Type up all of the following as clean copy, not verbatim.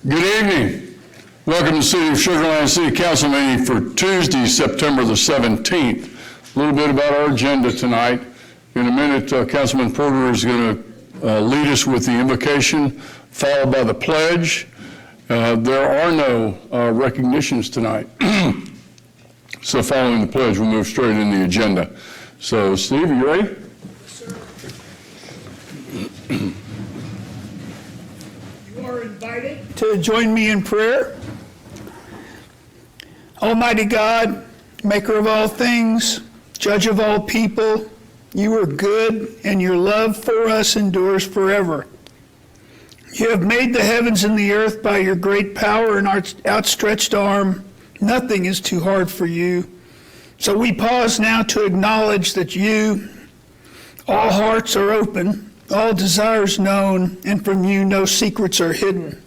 Good evening. Welcome to City of Sugar Land City Council meeting for Tuesday, September the 17th. A little bit about our agenda tonight. In a minute, Councilman Porter is going to lead us with the invocation, followed by the pledge. There are no recognitions tonight. So following the pledge, we'll move straight in the agenda. So, Steve, are you ready? You are invited to join me in prayer. Almighty God, maker of all things, judge of all people, you are good, and your love for us endures forever. You have made the heavens and the earth by your great power and outstretched arm. Nothing is too hard for you. So we pause now to acknowledge that you, all hearts are open, all desires known, and from you no secrets are hidden.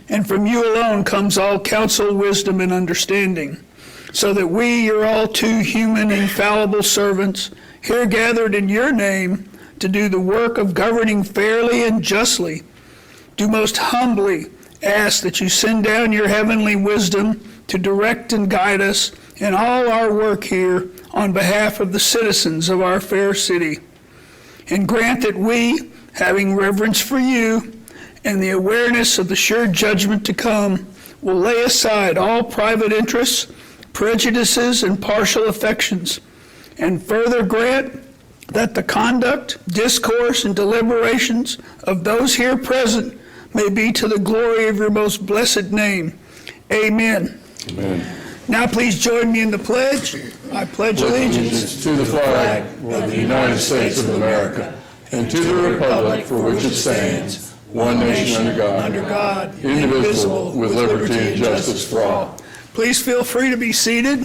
And from you alone comes all counsel, wisdom, and understanding, so that we, your all too human, infallible servants, here gathered in your name to do the work of governing fairly and justly, do most humbly ask that you send down your heavenly wisdom to direct and guide us in all our work here on behalf of the citizens of our fair city. And grant that we, having reverence for you and the awareness of the sure judgment to come, will lay aside all private interests, prejudices, and partial affections, and further grant that the conduct, discourse, and deliberations of those here present may be to the glory of your most blessed name. Amen. Amen. Now please join me in the pledge. I pledge allegiance to the flag of the United States of America and to the republic for which it stands, one nation under God, indivisible, with liberty and justice for all. Please feel free to be seated.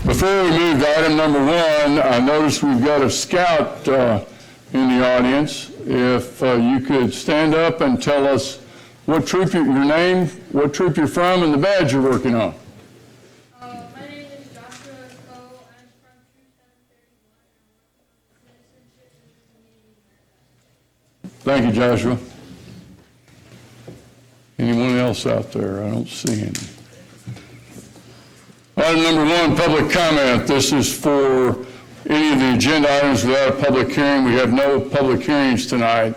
Before we move to item number one, I notice we've got a scout in the audience. If you could stand up and tell us what troop your name, what troop you're from, and the badge you're working on. My name is Joshua Coe. I'm from Troop 731. I'm working on citizenship and community. Thank you, Joshua. Anyone else out there? I don't see any. Item number one, public comment. This is for any of the agenda items without a public hearing. We have no public hearings tonight.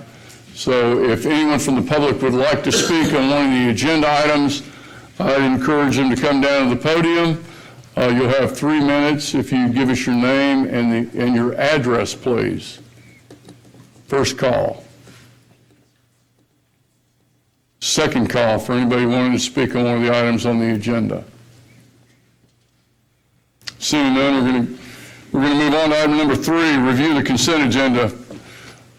So if anyone from the public would like to speak on one of the agenda items, I'd encourage them to come down to the podium. You'll have 3 minutes if you give us your name and your address, please. First call. Second call for anybody wanting to speak on one of the items on the agenda. Seeing none, we're going to move on to item number 3, review the consent agenda.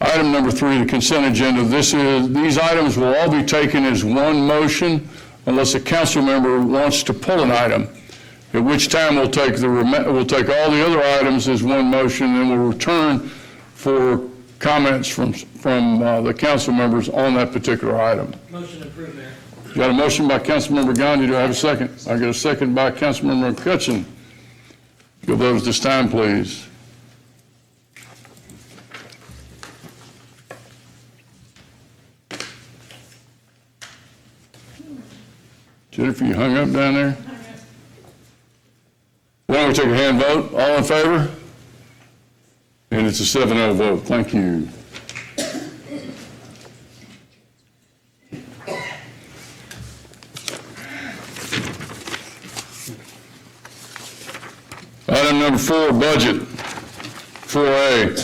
Item number 3, the consent agenda. These items will all be taken as one motion unless a council member wants to pull an item, at which time we'll take all the other items as one motion, and then we'll return for comments from the council members on that particular item. Motion approved, Mayor. Got a motion by Councilmember Gandhi. Do I have a second? I got a second by Councilmember McCutcheon. Your vote at this time, please. Jennifer, you hung up down there? Why don't we take a hand vote? All in favor? And it's a 7-0 vote. Thank you. Item number 4, budget. 4A.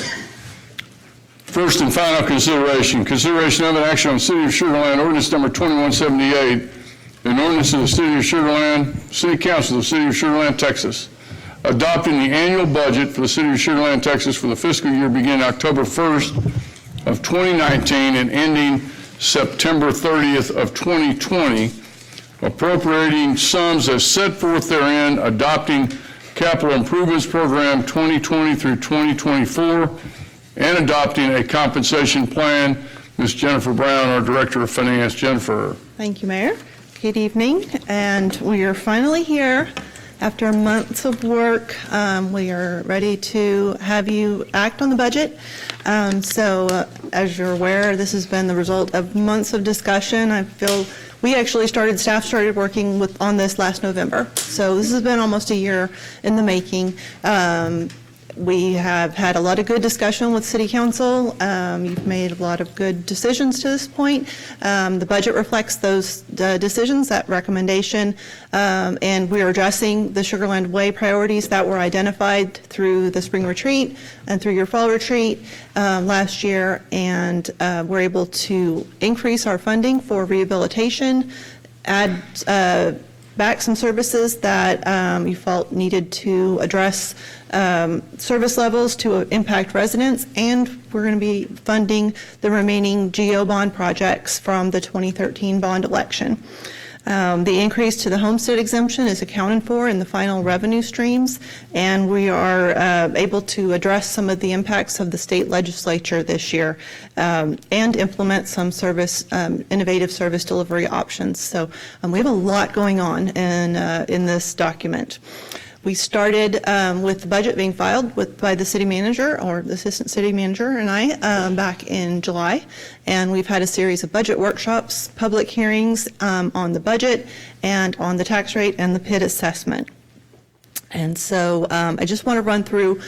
First and final consideration of an action on City of Sugar Land ordinance number 2178, an ordinance of the City of Sugar Land, City Council of the City of Sugar Land, Texas, adopting the annual budget for the City of Sugar Land, Texas for the fiscal year beginning October 1st of 2019 and ending September 30th of 2020, appropriating sums as set forth therein, adopting Capital Improvements Program 2020 through 2024, and adopting a compensation plan. Ms. Jennifer Brown, our Director of Finance. Jennifer. Thank you, Mayor. Good evening, and we are finally here After months of work, we are ready to have you act on the budget. As you're aware, this has been the result of months of discussion. I feel staff started working on this last November. So this has been almost a year in the making. We have had a lot of good discussion with City Council. You've made a lot of good decisions to this point. The budget reflects those decisions, that recommendation, and we are addressing the Sugar Land Way priorities that were identified through the spring retreat and through your fall retreat last year, and we're able to increase our funding for rehabilitation, add back some services that you felt needed to address service levels to impact residents, and we're going to be funding the remaining GO bond projects from the 2013 bond election. The increase to the homestead exemption is accounted for in the final revenue streams, and we are able to address some of the impacts of the state legislature this year and implement some innovative service delivery options. So we have a lot going on in this document. We started with the budget being filed by the city manager, or the assistant city manager, and I back in July, and we've had a series of budget workshops, public hearings on the budget and on the tax rate and the PID assessment. And so I just want to run through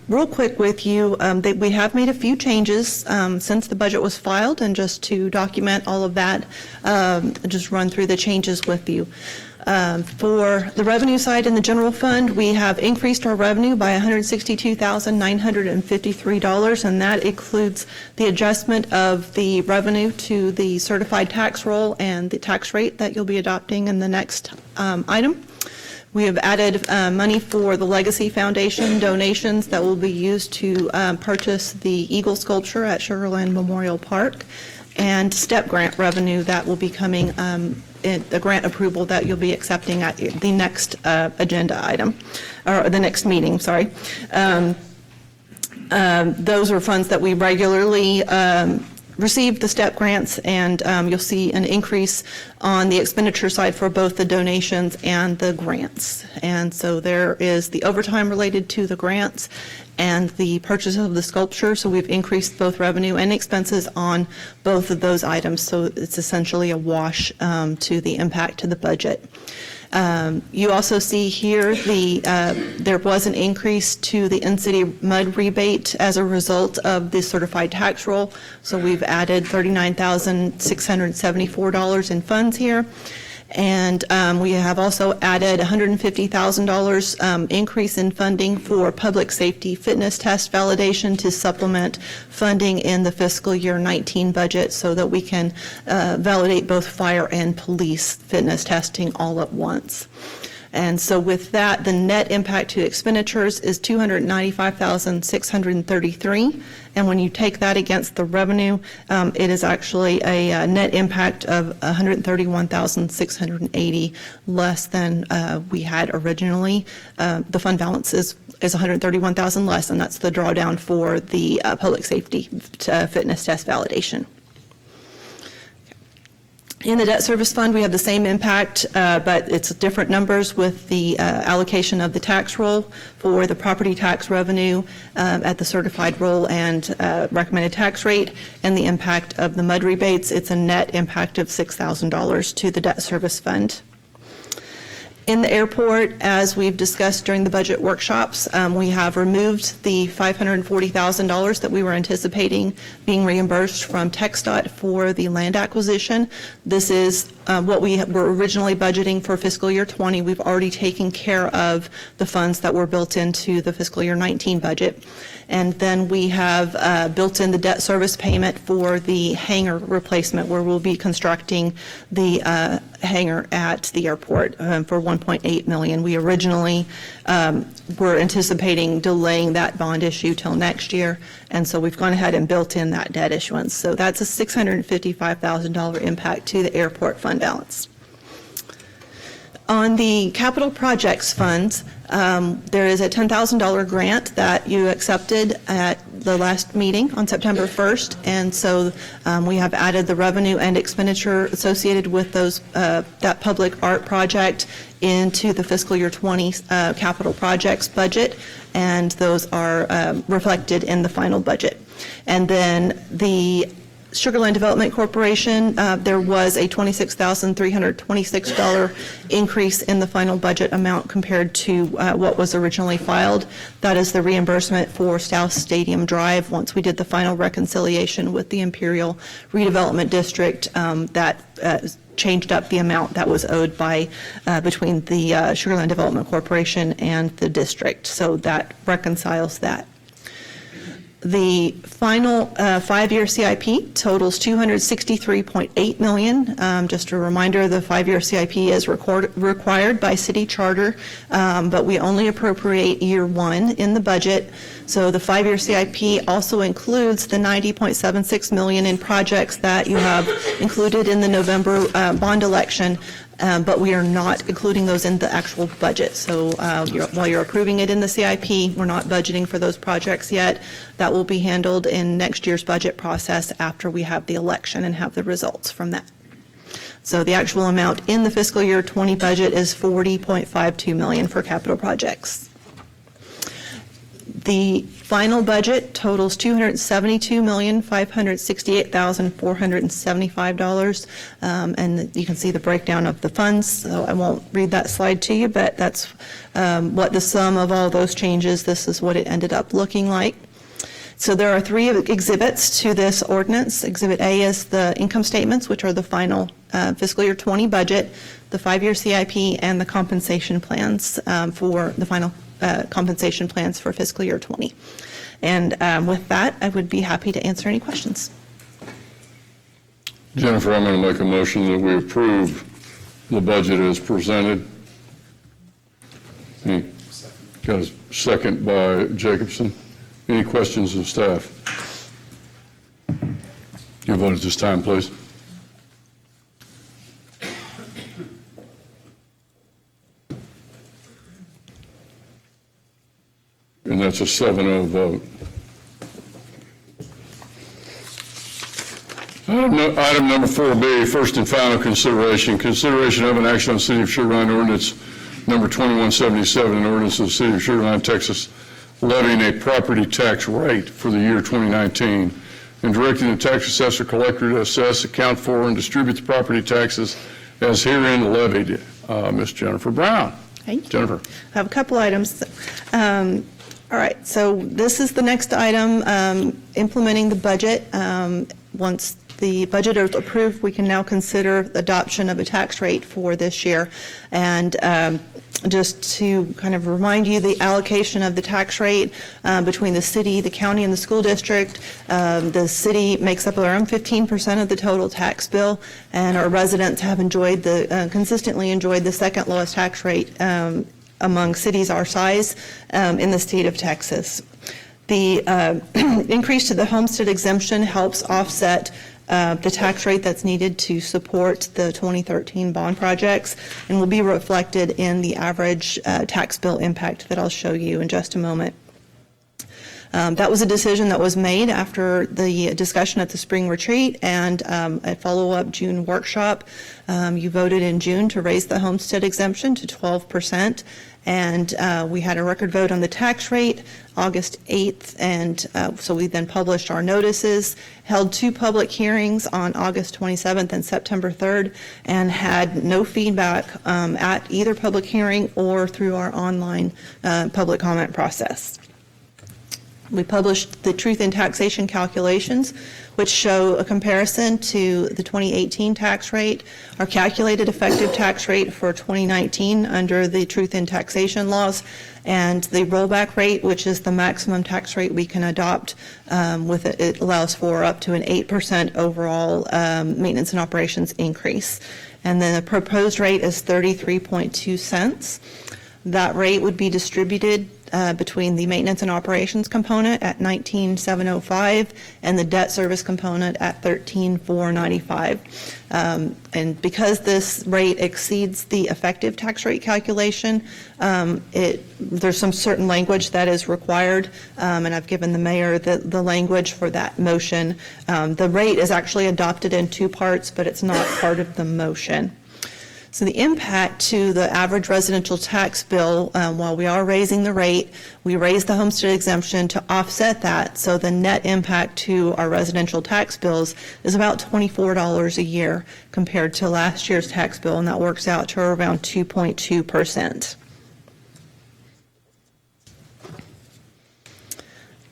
real quick with you that we have made a few changes since the budget was filed, and just to document all of that, just run through the changes with you. For the revenue side in the general fund, we have increased our revenue by $162,953, and that includes the adjustment of the revenue to the certified tax roll and the tax rate that you'll be adopting in the next item. We have added money for the Legacy Foundation donations that will be used to purchase the Eagle sculpture at Sugar Land Memorial Park, and STEP grant revenue that will be coming the grant approval that you'll be accepting at the next agenda item, or the next meeting, sorry. Those are funds that we regularly receive, the STEP grants, and you'll see an increase on the expenditure side for both the donations and the grants. And so there is the overtime related to the grants and the purchase of the sculpture, so we've increased both revenue and expenses on both of those items, so it's essentially a wash to the impact to the budget. You also see here there was an increase to the in-city mud rebate as a result of the certified tax roll, so we've added $39,674 in funds here. And we have also added $150,000 increase in funding for public safety fitness test validation to supplement funding in the fiscal year 19 budget, so that we can validate both fire and police fitness testing all at once. And so with that, the net impact to expenditures is $295,633. And when you take that against the revenue, it is actually a net impact of $131,680 less than we had originally. The fund balance is $131,000 less, and that's the drawdown for the public safety fitness test validation. In the debt service fund, we have the same impact, but it's different numbers with the allocation of the tax roll for the property tax revenue at the certified roll and recommended tax rate, and the impact of the mud rebates. It's a net impact of $6,000 to the debt service fund. In the airport, as we've discussed during the budget workshops, we have removed the $540,000 that we were anticipating being reimbursed from TxDOT for the land acquisition. This is what we were originally budgeting for fiscal year 20. We've already taken care of the funds that were built into the fiscal year 19 budget. And then we have built in the debt service payment for the hangar replacement, where we'll be constructing the hangar at the airport for $1.8 million. We originally were anticipating delaying that bond issue till next year, and so we've gone ahead and built in that debt issuance. So that's a $655,000 impact to the airport fund balance. On the capital projects funds, there is a $10,000 grant that you accepted at the last meeting on September 1st, and so we have added the revenue and expenditure associated with those that public art project into the fiscal year 20 capital projects budget, and those are reflected in the final budget. And then the Sugar Land Development Corporation, there was a $26,326 increase in the final budget amount compared to what was originally filed. That is the reimbursement for South Stadium Drive. Once we did the final reconciliation with the Imperial Redevelopment District, that changed up the amount that was owed by between the Sugar Land Development Corporation and the district. So that reconciles that. The final 5-year CIP totals $263.8 million. Just a reminder, the 5-year CIP is required by city charter, but we only appropriate year 1 in the budget. So the 5-year CIP also includes the $90.76 million in projects that you have included in the November bond election. But we are not including those in the actual budget. So while you're approving it in the CIP, we're not budgeting for those projects yet. That will be handled in next year's budget process after we have the election and have the results from that. So the actual amount in the fiscal year 20 budget is $40.52 million for capital projects. The final budget totals $272,568,475, and you can see the breakdown of the funds, so I won't read that slide to you, but that's what the sum of all those changes, this is what it ended up looking like. So there are 3 exhibits to this ordinance. Exhibit A is the income statements, which are the final fiscal year 20 budget, the 5-year CIP, and the compensation plans for the final compensation plans for fiscal year 20. And with that, I would be happy to answer any questions. Jennifer, I'm going to make a motion that we approve the budget as presented. Got a second by Jacobson. Any questions of staff? Your vote at this time, please. And that's a 7-0 vote. Item number 4B, first and final consideration. Consideration of an action on City of Sugar Land Ordinance number 2177, an ordinance of the City of Sugar Land, Texas, levying a property tax rate for the year 2019 and directing the tax assessor collector to assess, account for, and distribute the property taxes as herein levied. Ms. Jennifer Brown. Thank you. Jennifer. I have a couple items. All right, so this is the next item, implementing the budget. Once the budget is approved, we can now consider the adoption of a tax rate for this year. And just to kind of remind you, the allocation of the tax rate between the city, the county, and the school district, the city makes up around 15% of the total tax bill, and our residents have enjoyed consistently enjoyed the second lowest tax rate among cities our size in the state of Texas. The increase to the homestead exemption helps offset the tax rate that's needed to support the 2013 bond projects and will be reflected in the average tax bill impact that I'll show you in just a moment. That was a decision that was made after the discussion at the spring retreat and a follow-up June workshop. You voted in June to raise the homestead exemption to 12%, and we had a record vote on the tax rate August 8th, and so we then published our notices, held 2 public hearings on August 27th and September 3rd, and had no feedback at either public hearing or through our online public comment process. We published the truth in taxation calculations, which show a comparison to the 2018 tax rate, our calculated effective tax rate for 2019 under the truth in taxation laws, and the rollback rate, which is the maximum tax rate we can adopt. It allows for up to an 8% overall maintenance and operations increase. And then the proposed rate is 33.2 cents. That rate would be distributed between the maintenance and operations component at $19,705 and the debt service component at $13,495. And because this rate exceeds the effective tax rate calculation, there's some certain language that is required, and I've given the mayor the language for that motion. The rate is actually adopted in two parts, but it's not part of the motion. So the impact to the average residential tax bill, while we are raising the rate, we raised the homestead exemption to offset that. So the net impact to our residential tax bills is about $24 a year compared to last year's tax bill, and that works out to around 2.2%.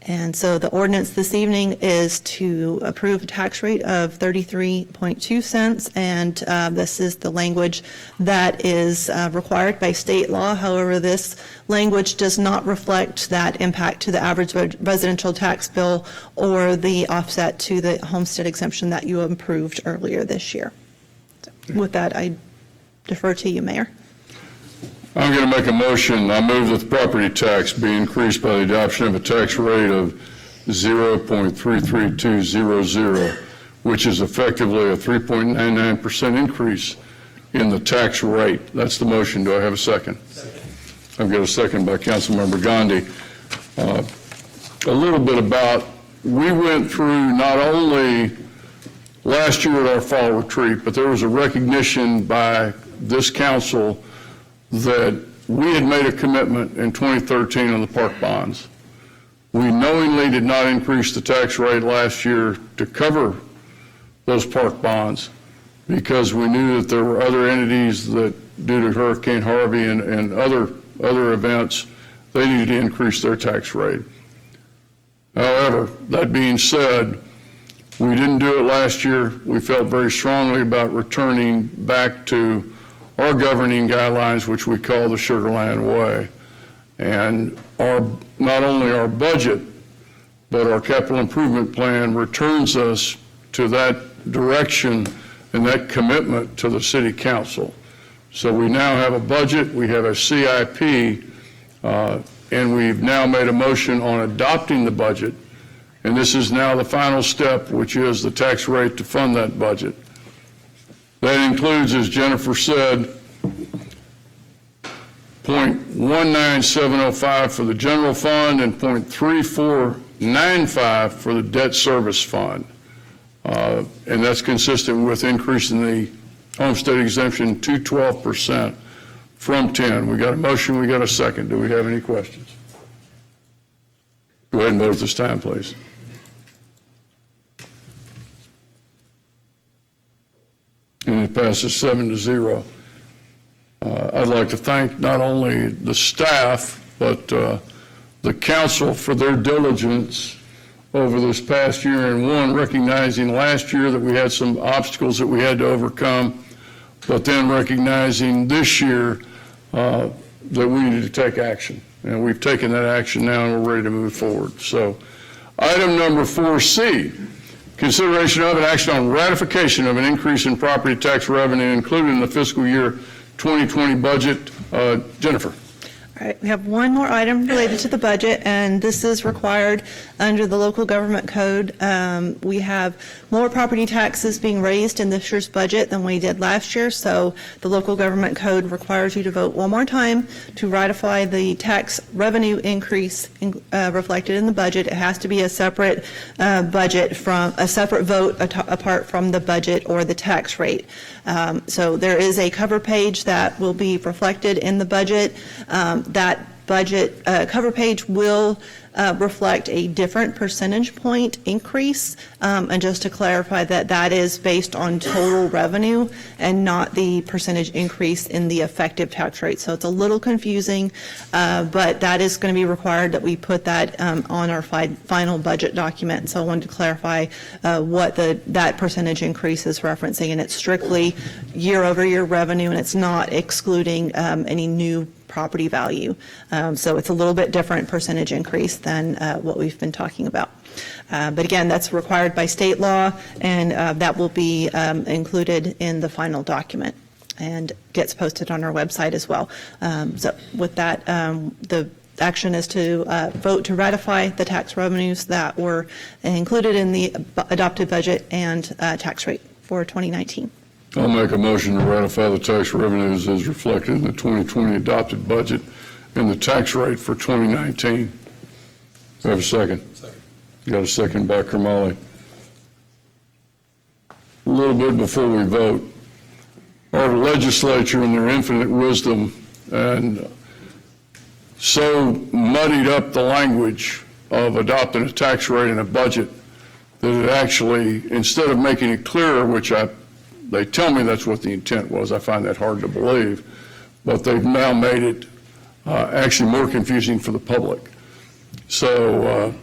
And so the ordinance this evening is to approve a tax rate of 33.2 cents, and this is the language that is required by state law. However, this language does not reflect that impact to the average residential tax bill or the offset to the homestead exemption that you approved earlier this year. So with that, I defer to you, Mayor. I'm going to make a motion. I move that the property tax be increased by the adoption of a tax rate of 0.33200, which is effectively a 3.99% increase in the tax rate. That's the motion. Do I have a second? I've got a second by Councilmember Gandhi. A little bit about, we went through not only last year at our fall retreat, but there was a recognition by this council that we had made a commitment in 2013 on the park bonds. We knowingly did not increase the tax rate last year to cover those park bonds because we knew that there were other entities that, due to Hurricane Harvey and other events, they needed to increase their tax rate. However, that being said, we didn't do it last year. We felt very strongly about returning back to our governing guidelines, which we call the Sugar Land Way. And not only our budget, but our capital improvement plan returns us to that direction and that commitment to the city council. So we now have a budget, we have a CIP, and we've now made a motion on adopting the budget. And this is now the final step, which is the tax rate to fund that budget. That includes, as Jennifer said, .19705 for the general fund and .3495 for the debt service fund. And that's consistent with increasing the homestead exemption to 12% from 10. We got a motion, we got a second. Do we have any questions? Go ahead and vote at this time, please. And it passes 7-0. I'd like to thank not only the staff, but the council for their diligence over this past year, and one, recognizing last year that we had some obstacles that we had to overcome, but then recognizing this year that we needed to take action. And we've taken that action now and we're ready to move forward. So item number 4C, consideration of an action on ratification of an increase in property tax revenue included in the fiscal year 2020 budget. Jennifer. All right, we have one more item related to the budget, and this is required under the local government code. We have more property taxes being raised in this year's budget than we did last year, so the local government code requires you to vote one more time to ratify the tax revenue increase reflected in the budget. It has to be a separate budget from a separate vote apart from the budget or the tax rate. So there is a cover page that will be reflected in the budget. That budget cover page will reflect a different percentage point increase, and just to clarify that is based on total revenue and not the percentage increase in the effective tax rate. So it's a little confusing, but that is going to be required that we put that on our final budget document. So I wanted to clarify what that percentage increase is referencing, and it's strictly year-over-year revenue, and it's not excluding any new property value. So it's a little bit different percentage increase than what we've been talking about. But again, that's required by state law, and that will be included in the final document and gets posted on our website as well. So with that, action is to vote to ratify the tax revenues that were included in the adopted budget and tax rate for 2019. I'll make a motion to ratify the tax revenues as reflected in the 2020 adopted budget and the tax rate for 2019. Do I have a second? Second. Got a second by Kamali. A little bit before we vote, our legislature in their infinite wisdom and so muddied up the language of adopting a tax rate and a budget that it actually, instead of making it clearer, which they tell me that's what the intent was, I find that hard to believe, but they've now made it actually more confusing for the public. So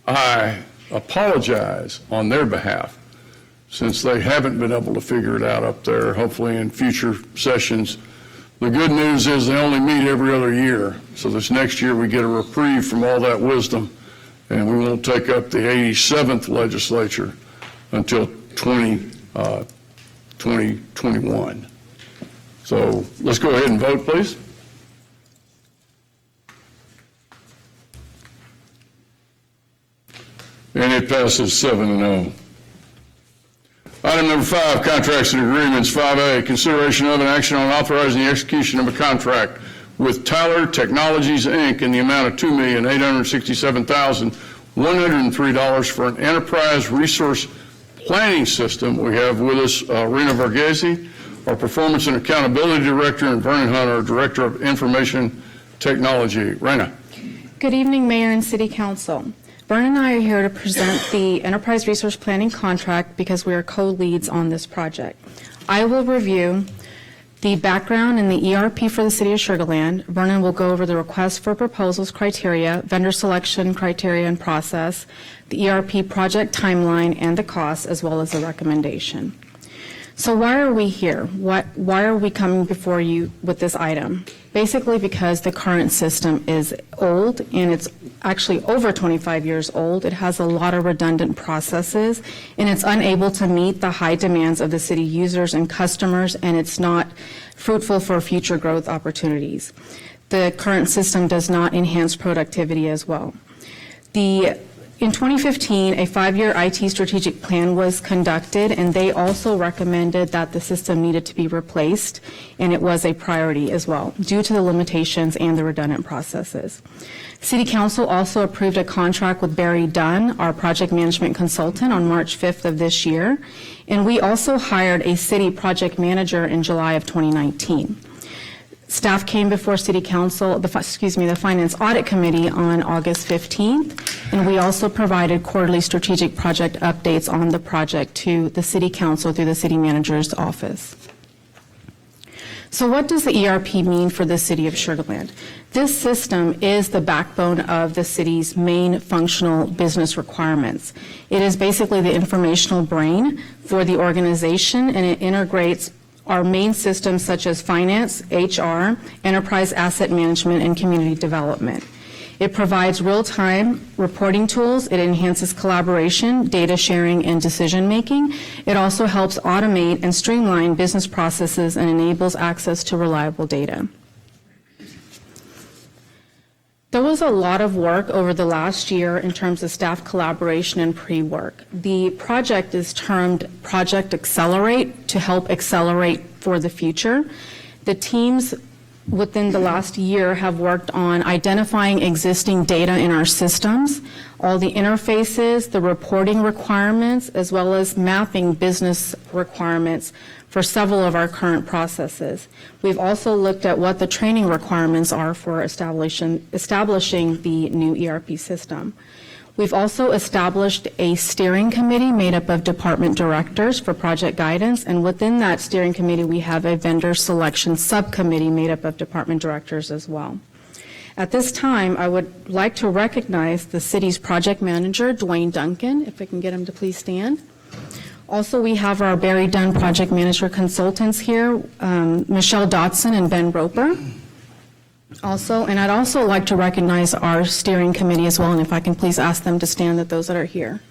I apologize on their behalf, since they haven't been able to figure it out up there, hopefully in future sessions. The good news is they only meet every other year, so this next year we get a reprieve from all that wisdom, and we won't take up the 87th legislature until 2021. So let's go ahead and vote, please. And it passes 7-0. Item number 5, contracts and agreements. 5A, consideration of an action on authorizing the execution of a contract with Tyler Technologies, Inc. in the amount of $2,867,103 for an enterprise resource planning system. We have with us Rena Varghese, our Performance and Accountability Director, and Vernon Hunt, our Director of Information Technology. Rena. Good evening, Mayor and City Council. Vernon and I are here to present the Enterprise Resource Planning contract because we are co-leads on this project. I will review the background and the ERP for the City of Sugar Land. Vernon will go over the request for proposals criteria, vendor selection criteria and process, the ERP project timeline, and the costs, as well as the recommendation. So why are we here? Why are we coming before you with this item? Basically because the current system is old, and it's actually over 25 years old. It has a lot of redundant processes, and it's unable to meet the high demands of the city users and customers, and it's not fruitful for future growth opportunities. The current system does not enhance productivity as well. In 2015, a 5-year IT strategic plan was conducted, and they also recommended that the system needed to be replaced, and it was a priority as well, due to the limitations and the redundant processes. City Council also approved a contract with Barry Dunn, our project management consultant, on March 5th of this year, and we also hired a city project manager in July of 2019. Staff came before City Council, the Finance Audit Committee on August 15th, and we also provided quarterly strategic project updates on the project to the City Council through the City Manager's office. So what does the ERP mean for the City of Sugar Land? This system is the backbone of the city's main functional business requirements. It is basically the informational brain for the organization, and it integrates our main systems such as finance, HR, enterprise asset management, and community development. It provides real-time reporting tools. It enhances collaboration, data sharing, and decision-making. It also helps automate and streamline business processes and enables access to reliable data. There was a lot of work over the last year in terms of staff collaboration and pre-work. The project is termed Project Accelerate to help accelerate for the future. The teams within the last year have worked on identifying existing data in our systems, all the interfaces, the reporting requirements, as well as mapping business requirements for several of our current processes. We've also looked at what the training requirements are for establishing the new ERP system. We've also established a steering committee made up of department directors for project guidance, and within that steering committee we have a vendor selection subcommittee made up of department directors as well. At this time, I would like to recognize the city's project manager, Dwayne Duncan, if I can get him to please stand. Also, we have our Barry Dunn project manager consultants here, Michelle Dotson and Ben Roper. Also, and I'd also like to recognize our steering committee as well, and if I can please ask them to stand, that those that are here.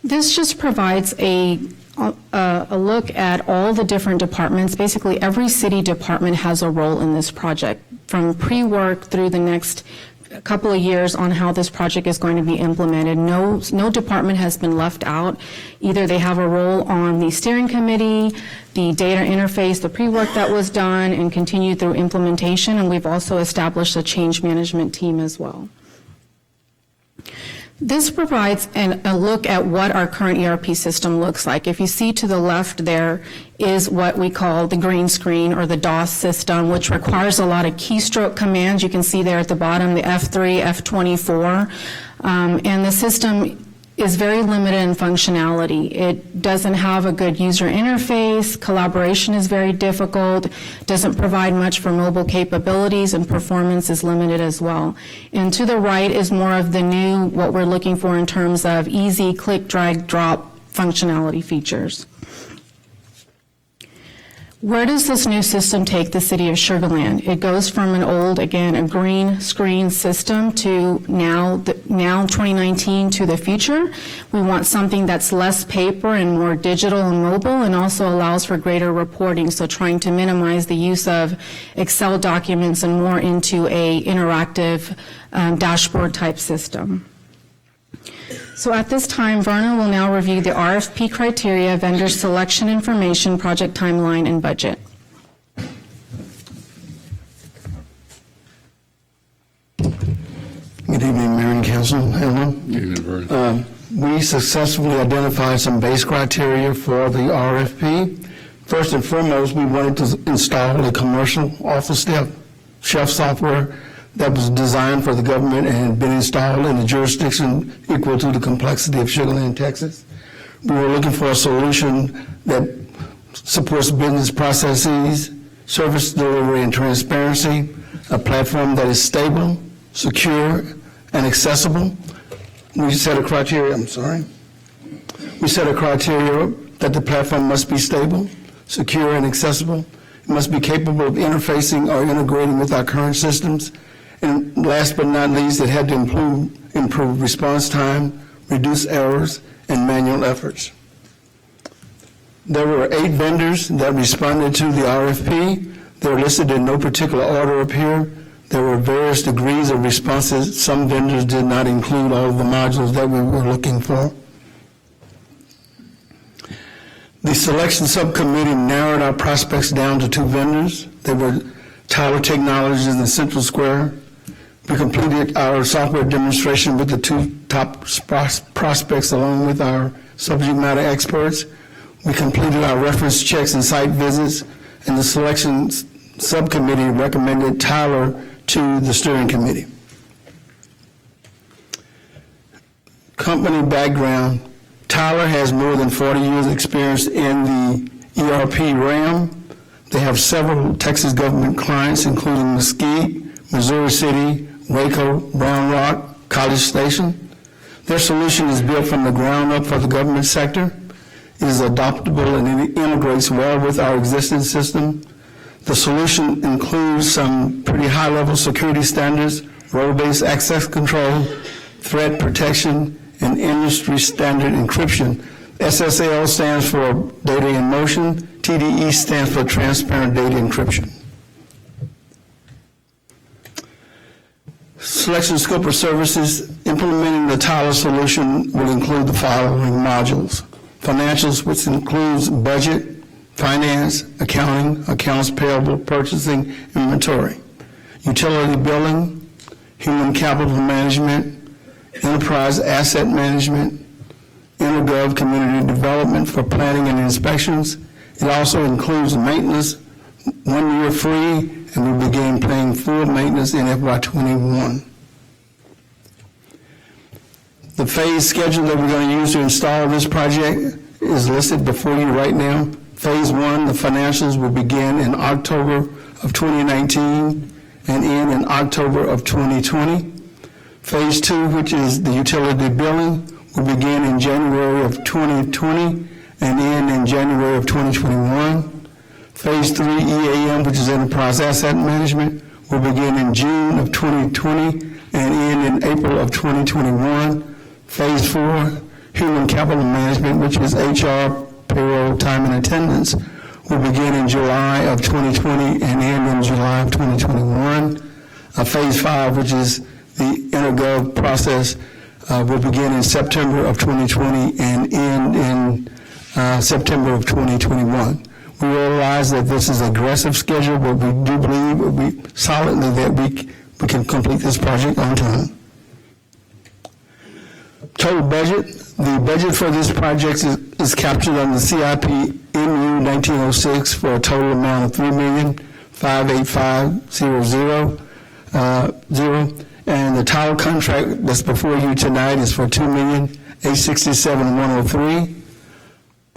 This just provides a a look at all the different departments. Basically, every city department has a role in this project, from pre-work through the next couple of years on how this project is going to be implemented. No department has been left out. Either they have a role on the steering committee, the data interface, the pre-work that was done, and continued through implementation, and we've also established a change management team as well. This provides a look at what our current ERP system looks like. If you see to the left there is what we call the green screen or the DOS system, which requires a lot of keystroke commands. You can see there at the bottom the F3, F24, and the system is very limited in functionality. It doesn't have a good user interface, collaboration is very difficult, doesn't provide much for mobile capabilities, and performance is limited as well. And to the right is more of the new, what we're looking for in terms of easy click, drag, drop functionality features. Where does this new system take the city of Sugar Land? It goes from an old, again, a green screen system to now 2019 to the future. We want something that's less paper and more digital and mobile, and also allows for greater reporting, so trying to minimize the use of Excel documents and more into a interactive dashboard type system. So at this time, Verna will now review the RFP criteria, vendor selection information, project timeline, and budget. Good evening, Mayor and Council. Hello. Good evening, Vernon. We successfully identified some base criteria for the RFP. First and foremost, we wanted to install a commercial off-the-shelf software that was designed for the government and had been installed in a jurisdiction equal to the complexity of Sugar Land, Texas. We were looking for a solution that supports business processes, service delivery, and transparency, a platform that is stable, secure, and accessible. We set a criteria that the platform must be stable, secure, and accessible. It must be capable of interfacing or integrating with our current systems. And last but not least, it had to improve response time, reduce errors, and manual efforts. There were 8 vendors that responded to the RFP. They're listed in no particular order up here. There were various degrees of responses. Some vendors did not include all of the modules that we were looking for. The selection subcommittee narrowed our prospects down to 2 vendors. They were Tyler Technologies and Central Square. We completed our software demonstration with the 2 top prospects along with our subject matter experts. We completed our reference checks and site visits, and the selection subcommittee recommended Tyler to the steering committee. Company background: Tyler has more than 40 years experience in the ERP realm. They have several Texas government clients, including Mesquite, Missouri City, Waco, Brown Rock, College Station. Their solution is built from the ground up for the government sector. It is adoptable and it integrates well with our existing system. The solution includes some pretty high-level security standards, role-based access control, threat protection, and industry-standard encryption. SSL stands for Data in Motion. TDE stands for Transparent Data Encryption. Selection scope of services: implementing the Tyler solution will include the following modules: financials, which includes budget, finance, accounting, accounts payable, purchasing, inventory; utility billing, human capital management, enterprise asset management, InterGov community development for planning and inspections. It also includes maintenance, 1 year free, and we began paying full maintenance in FY21. The phase schedule that we're going to use to install this project is listed before you right now. Phase 1, the financials, will begin in October of 2019 and end in October of 2020. Phase 2, which is the utility billing, will begin in January of 2020 and end in January of 2021. Phase 3, EAM, which is Enterprise Asset Management, will begin in June of 2020 and end in April of 2021. Phase 4, Human Capital Management, which is HR, payroll, time, and attendance will begin in July of 2020 and end in July of 2021. Phase 5, which is the intergov process, will begin in September of 2020 and end in September of 2021. We realize that this is an aggressive schedule, but we do believe solidly that we can complete this project on time. Total budget. The budget for this project is captured on the CIP MU 1906 for a total amount of $3,585,000. And the Tyler contract that's before you tonight is for $2,867,103.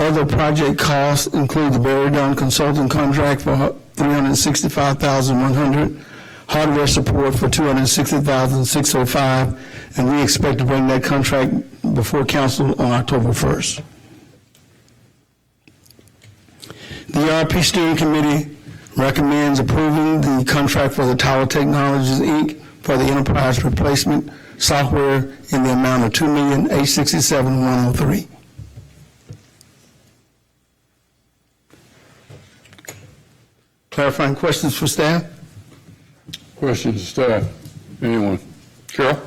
Other project costs include the Barry Dunn consulting contract for $365,100, hardware support for $260,605, and we expect to bring that contract before council on October 1st. The ERP Steering Committee recommends approving the contract for the Tower Technologies, Inc. for the enterprise replacement software in the amount of $2,867,103. Clarifying questions for staff? Questions, staff? Anyone? Carol?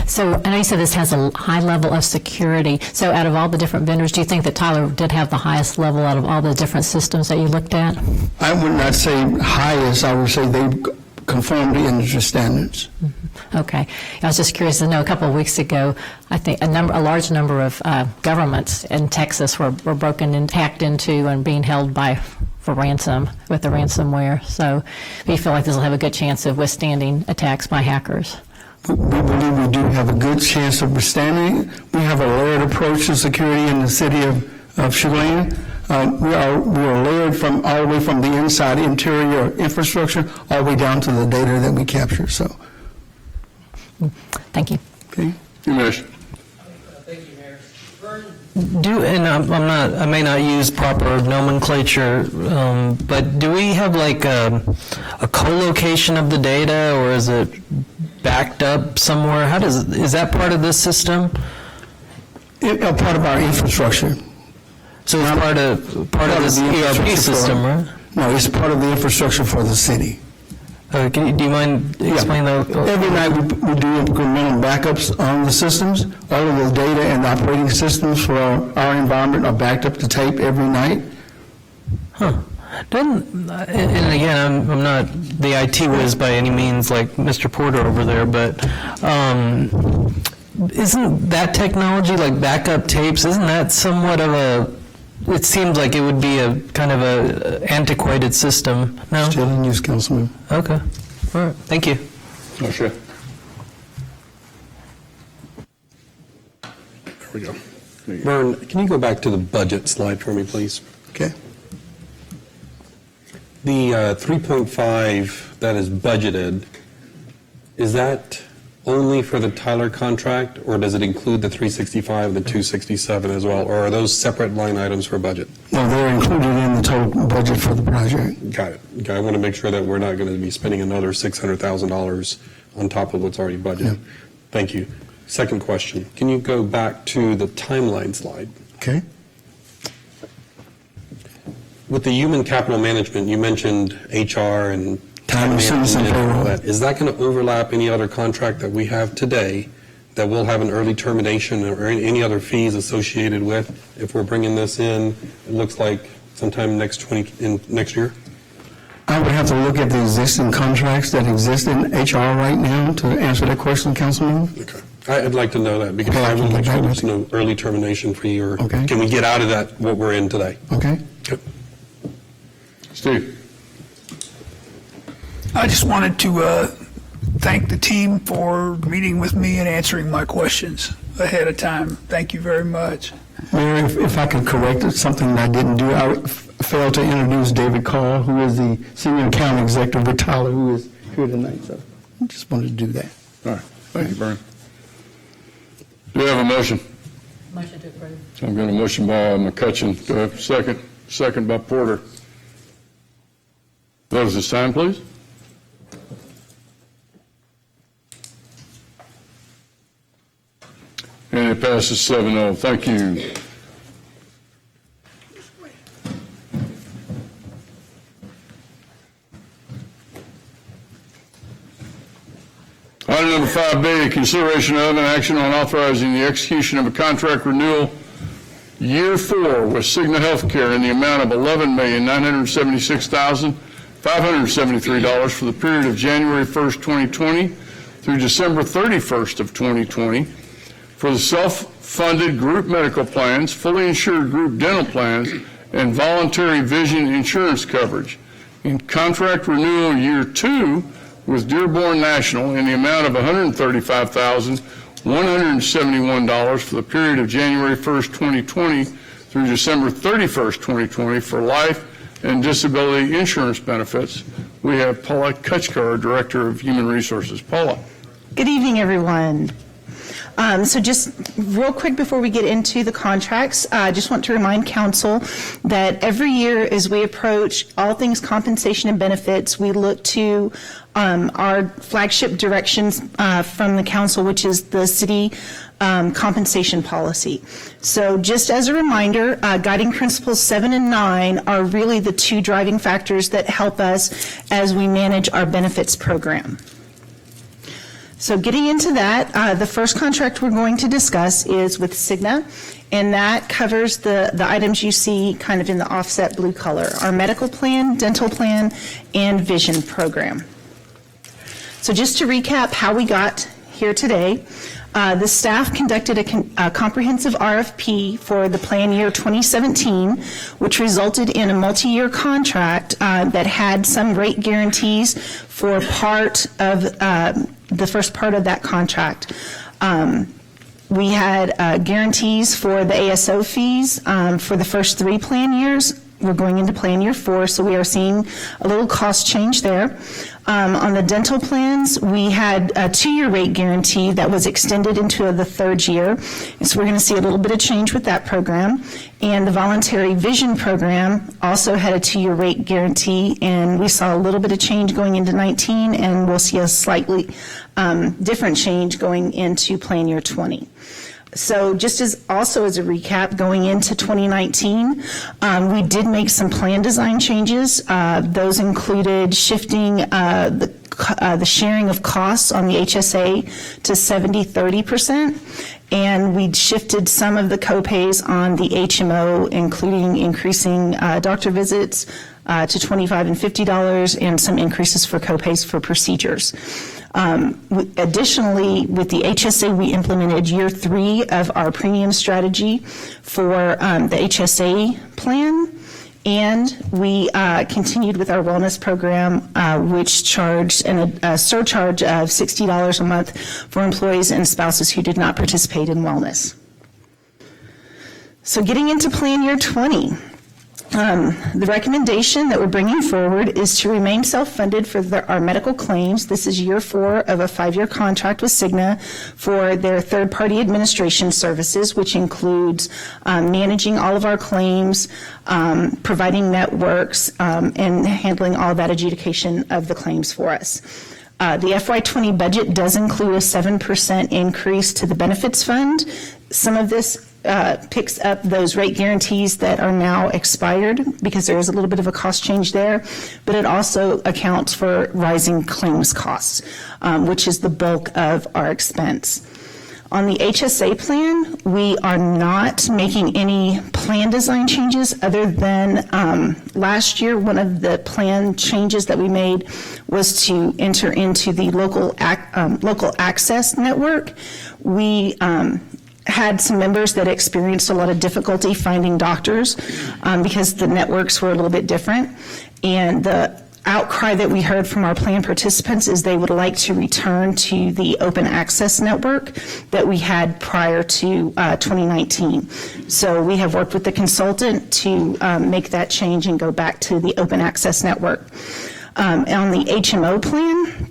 So I know you said this has a high level of security. So out of all the different vendors, do you think that Tyler did have the highest level out of all the different systems that you looked at? I would not say highest. I would say they conform to industry standards. Okay. I was just curious to know, a couple of weeks ago, I think a large number of governments in Texas were broken and hacked into and being held for ransom with the ransomware. So we feel like this will have a good chance of withstanding attacks by hackers. We believe we do have a good chance of withstanding. We have a layered approach to security in the city of Chelan. We are layered from all the way from the inside interior infrastructure all the way down to the data that we capture. So, Thank you. okay. Commissioner? I may not use proper nomenclature, but do we have like a co-location of the data, or is it backed up somewhere? Is that part of this system? Part of our infrastructure. So it's part of this ERP system, right? No, it's part of the infrastructure for the city. Do you mind explaining that? Every night we do incremental backups on the systems. All of the data and operating systems for our environment are backed up to tape every night. Huh. And again, I'm not the IT whiz by any means like Mr. Porter over there, but isn't that technology, like backup tapes, isn't that somewhat of it seems like it would be a kind of a antiquated system, no? Still in use, Councilman. Okay. All right. Thank you. Okay. There we go. Vern, can you go back to the budget slide for me, please? Okay. The 3.5 that is budgeted, is that only for the Tyler contract, or does it include the 365 and the 267 as well, or are those separate line items for budget? No, they're included in the total budget for the project. Got it. Okay, I want to make sure that we're not going to be spending another $600,000 on top of what's already budgeted. Yeah. Thank you. Second question, can you go back to the timeline slide? Okay. With the human capital management, you mentioned HR and Time and service and management and all payroll. that. Is that going to overlap any other contract that we have today that will have an early termination or any other fees associated with if we're bringing this in? It looks like sometime next year. I would have to look at the existing contracts that exist in HR right now to answer that question, Councilman. Okay. I'd like to know that because Okay, I would make sure okay. there's no early termination fee or Okay. can we get out of that what we're in today? Okay. Okay. Steve? I just wanted to thank the team for meeting with me and answering my questions ahead of time. Thank you very much. Mayor, if I could correct something that I didn't do, I failed to introduce David Carl, who is the Senior Account Executive with Tyler, who is here tonight. So I just wanted to do that. All right. Thank you, Vern. Do we have a motion? Motion to approve. I've got a motion by McCutcheon. Do I have a second? Second by Porter. Vote at this time, please. And it passes 7-0. Thank you. 5B, consideration of and action on authorizing the execution of a contract renewal year 4 with Cigna Healthcare in the amount of $11,976,573 for the period of January 1st, 2020 through December 31st of 2020 for the self-funded group medical plans, fully insured group dental plans, and voluntary vision insurance coverage. In contract renewal year 2 with Dearborn National in the amount of $135,171 for the period of January 1st, 2020 through December 31st, 2020 for life and disability insurance benefits. We have Paula Kutchkar, Director of Human Resources. Paula. Good evening, everyone. So just real quick before we get into the contracts, I just want to remind council that every year as we approach all things compensation and benefits, we look to our flagship directions from the council, which is the city compensation policy. So just as a reminder, guiding principles 7 and 9 are really the two driving factors that help us as we manage our benefits program. So getting into that, the first contract we're going to discuss is with Cigna, and that covers the items you see kind of in the offset blue color, our medical plan, dental plan, and vision program. So just to recap how we got here today, the staff conducted a comprehensive RFP for the plan year 2017, which resulted in a multi-year contract that had some rate guarantees for part of the first part of that contract. We had guarantees for the ASO fees for the first 3 plan years. We're going into plan year 4, so we are seeing a little cost change there. On the dental plans, we had a 2-year rate guarantee that was extended into the 3rd year, and so we're going to see a little bit of change with that program. And the voluntary vision program also had a 2-year rate guarantee, and we saw a little bit of change going into 19, and we'll see a slightly different change going into plan year 20. So just as also as a recap, going into 2019, we did make some plan design changes. Those included shifting the sharing of costs on the HSA to 70-30%, and we shifted some of the copays on the HMO, including increasing doctor visits to $25 and $50 and some increases for copays for procedures. Additionally, with the HSA, we implemented year 3 of our premium strategy for the HSA plan, and we continued with our wellness program, which charged a surcharge of $60 a month for employees and spouses who did not participate in wellness. So getting into plan year 20. The recommendation that we're bringing forward is to remain self-funded for our medical claims. This is year 4 of a 5-year contract with Cigna for their third-party administration services, which includes managing all of our claims, providing networks, and handling all that adjudication of the claims for us. The FY20 budget does include a 7% increase to the benefits fund. Some of this picks up those rate guarantees that are now expired because there is a little bit of a cost change there, but it also accounts for rising claims costs, which is the bulk of our expense. On the HSA plan, we are not making any plan design changes other than last year, one of the plan changes that we made was to enter into the local access network. We had some members that experienced a lot of difficulty finding doctors because the networks were a little bit different. And the outcry that we heard from our plan participants is they would like to return to the open access network that we had prior to 2019. So we have worked with the consultant to make that change and go back to the open access network. On the HMO plan,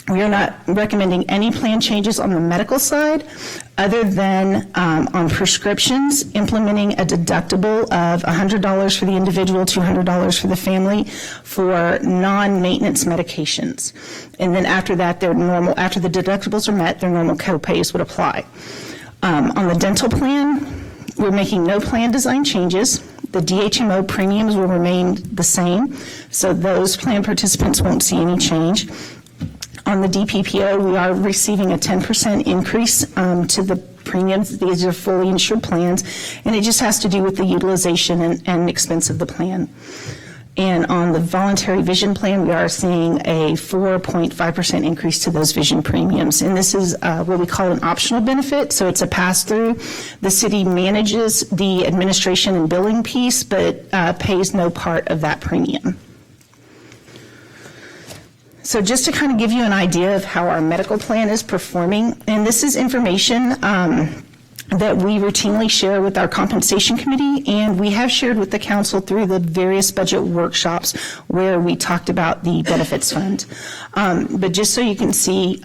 we are not recommending any plan changes on the medical side other than on prescriptions, implementing a deductible of $100 for the individual, $200 for the family for non-maintenance medications. And then after that, after the deductibles are met, their normal copays would apply. On the dental plan, we're making no plan design changes. The DHMO premiums will remain the same, so those plan participants won't see any change. On the DPPO, we are receiving a 10% increase to the premiums. These are fully insured plans, and it just has to do with the utilization and expense of the plan. And on the voluntary vision plan, we are seeing a 4.5% increase to those vision premiums. And this is what we call an optional benefit, so it's a pass-through. The city manages the administration and billing piece, but pays no part of that premium. So just to kind of give you an idea of how our medical plan is performing, and this is information that we routinely share with our compensation committee, and we have shared with the council through the various budget workshops where we talked about the benefits fund. But just so you can see,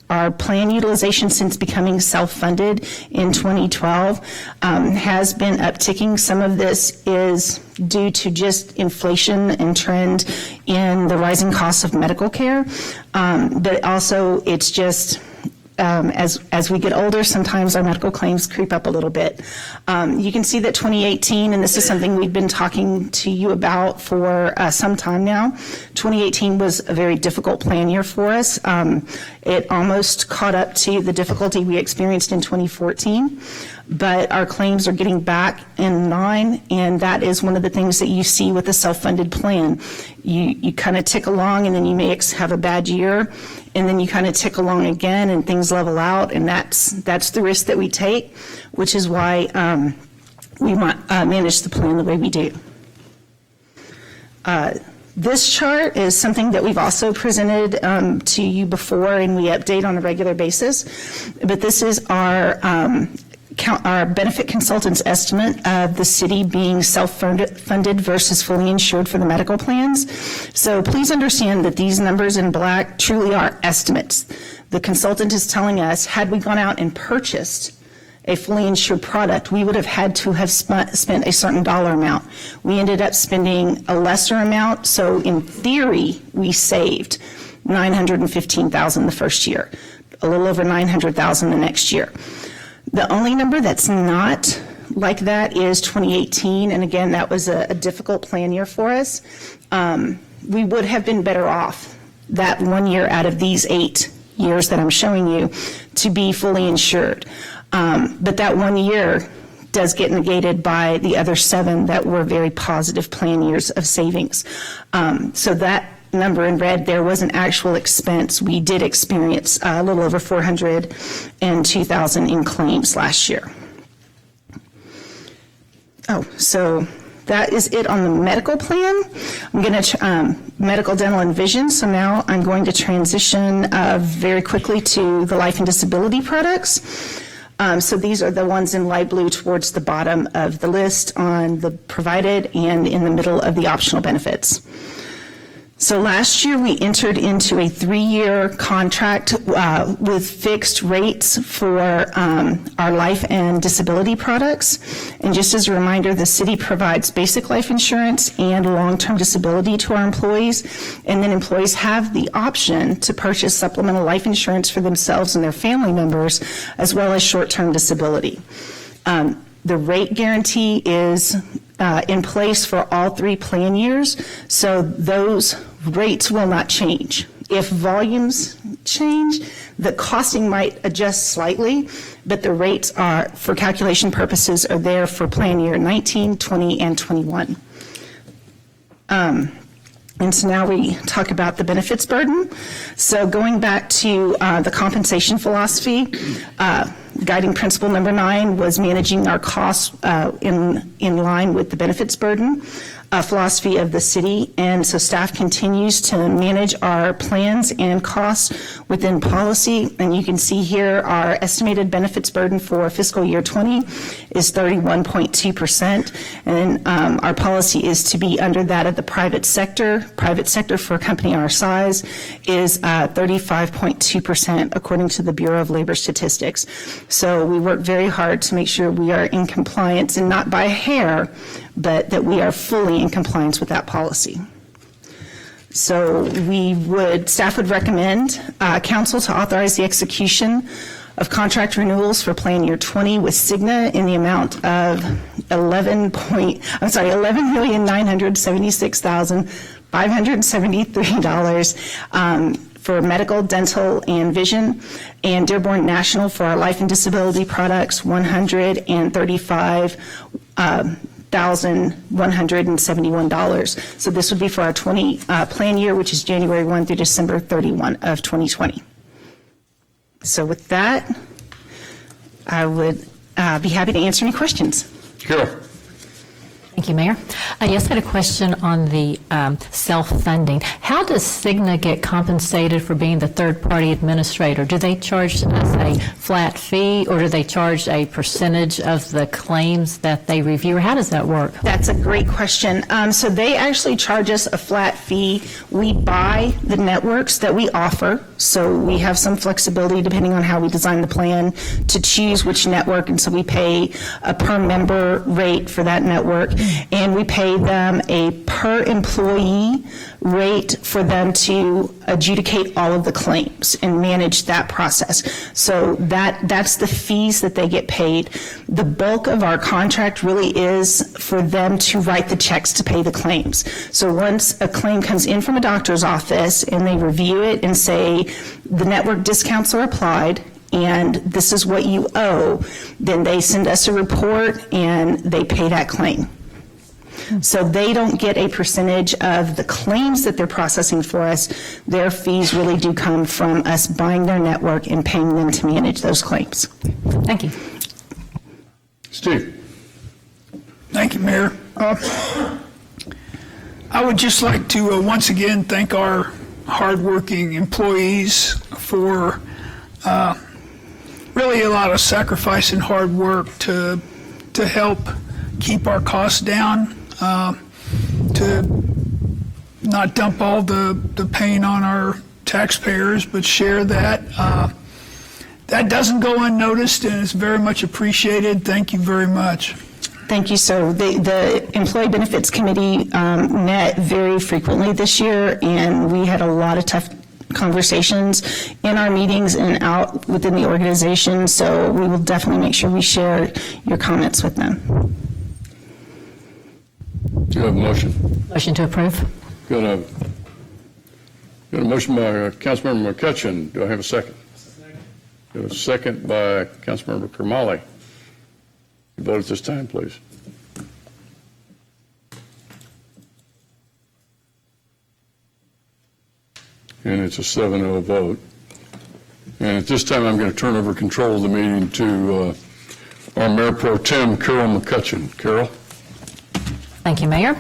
our plan utilization since becoming self-funded in 2012 has been upticking. Some of this is due to just inflation and trend in the rising costs of medical care, but also it's just as we get older, sometimes our medical claims creep up a little bit. You can see that 2018, and this is something we've been talking to you about for some time now, 2018 was a very difficult plan year for us. It almost caught up to the difficulty we experienced in 2014, but our claims are getting back in line, and that is one of the things that you see with a self-funded plan. You kind of tick along, and then you may have a bad year, and then you kind of tick along again, and things level out, and that's the risk that we take, which is why we manage the plan the way we do. This chart is something that we've also presented to you before, and we update on a regular basis, but this is our benefit consultant's estimate of the city being self-funded versus fully insured for the medical plans. So please understand that these numbers in black truly are estimates. The consultant is telling us, had we gone out and purchased a fully insured product, we would have had to have spent a certain dollar amount. We ended up spending a lesser amount, so in theory, we saved $915,000 the first year, a little over $900,000 the next year. The only number that's not like that is 2018, and again, that was a difficult plan year for us. We would have been better off that 1 year out of these 8 years that I'm showing you to be fully insured. But that 1 year does get negated by the other 7 that were very positive plan years of savings. So that number in red there was an actual expense. We did experience a little over $402,000 in claims last year. So that is it on the medical plan. I'm going to medical, dental, and vision. So now I'm going to transition very quickly to the life and disability products. So these are the ones in light blue towards the bottom of the list on the provided and in the middle of the optional benefits. So last year we entered into a 3-year contract with fixed rates for our life and disability products. And just as a reminder, the city provides basic life insurance and long-term disability to our employees. And then employees have the option to purchase supplemental life insurance for themselves and their family members, as well as short-term disability. The rate guarantee is in place for all 3 plan years, so those rates will not change. If volumes change, the costing might adjust slightly, but the rates are, for calculation purposes, are there for plan year 19, 20, and 21. And so now we talk about the benefits burden. So going back to the compensation philosophy, guiding principle number 9 was managing our costs in line with the benefits burden philosophy of the city. And so staff continues to manage our plans and costs within policy. And you can see here our estimated benefits burden for fiscal year 20 is 31.2%. And our policy is to be under that of the private sector. Private sector for a company our size is 35.2% according to the Bureau of Labor Statistics. So we work very hard to make sure we are in compliance, and not by a hair, but that we are fully in compliance with that policy. So staff would recommend council to authorize the execution of contract renewals for plan year 20 with Cigna in the amount of $11,976,573 for medical, dental, and vision, and Dearborn National for our life and disability products, $135,171. So this would be for our 20 plan year, which is January 1 through December 31 of 2020. So with that, I would be happy to answer any questions. Carol? Thank you, Mayor. Yes, I had a question on the self-funding. How does Cigna get compensated for being the third-party administrator? Do they charge us a flat fee, or do they charge a percentage of the claims that they review? Or how does that work? That's a great question. So they actually charge us a flat fee. We buy the networks that we offer, so we have some flexibility depending on how we design the plan to choose which network, and so we pay a per member rate for that network, and we pay them a per employee rate for them to adjudicate all of the claims and manage that process. So that's the fees that they get paid. The bulk of our contract really is for them to write the checks to pay the claims. So once a claim comes in from a doctor's office and they review it and say the network discounts are applied and this is what you owe, then they send us a report and they pay that claim. So they don't get a percentage of the claims that they're processing for us. Their fees really do come from us buying their network and paying them to manage those claims. Thank you. Steve? Thank you, Mayor. I would just like to once again thank our hardworking employees for really a lot of sacrifice and hard work to help keep our costs down, to not dump all the pain on our taxpayers, but share that. That doesn't go unnoticed, and it's very much appreciated. Thank you very much. Thank you, sir. The Employee Benefits Committee met very frequently this year, and we had a lot of tough conversations in our meetings and out within the organization, so we will definitely make sure we share your comments with them. Do you have a motion? Motion to approve. Got a motion by Councilmember McCutcheon. Do I have a second? Got a second by Councilmember Kermali. Vote at this time, please. And it's a 7-0 vote. And at this time, I'm going to turn over control of the meeting to our Mayor Pro Tem, Carol McCutcheon. Carol? Thank you, Mayor.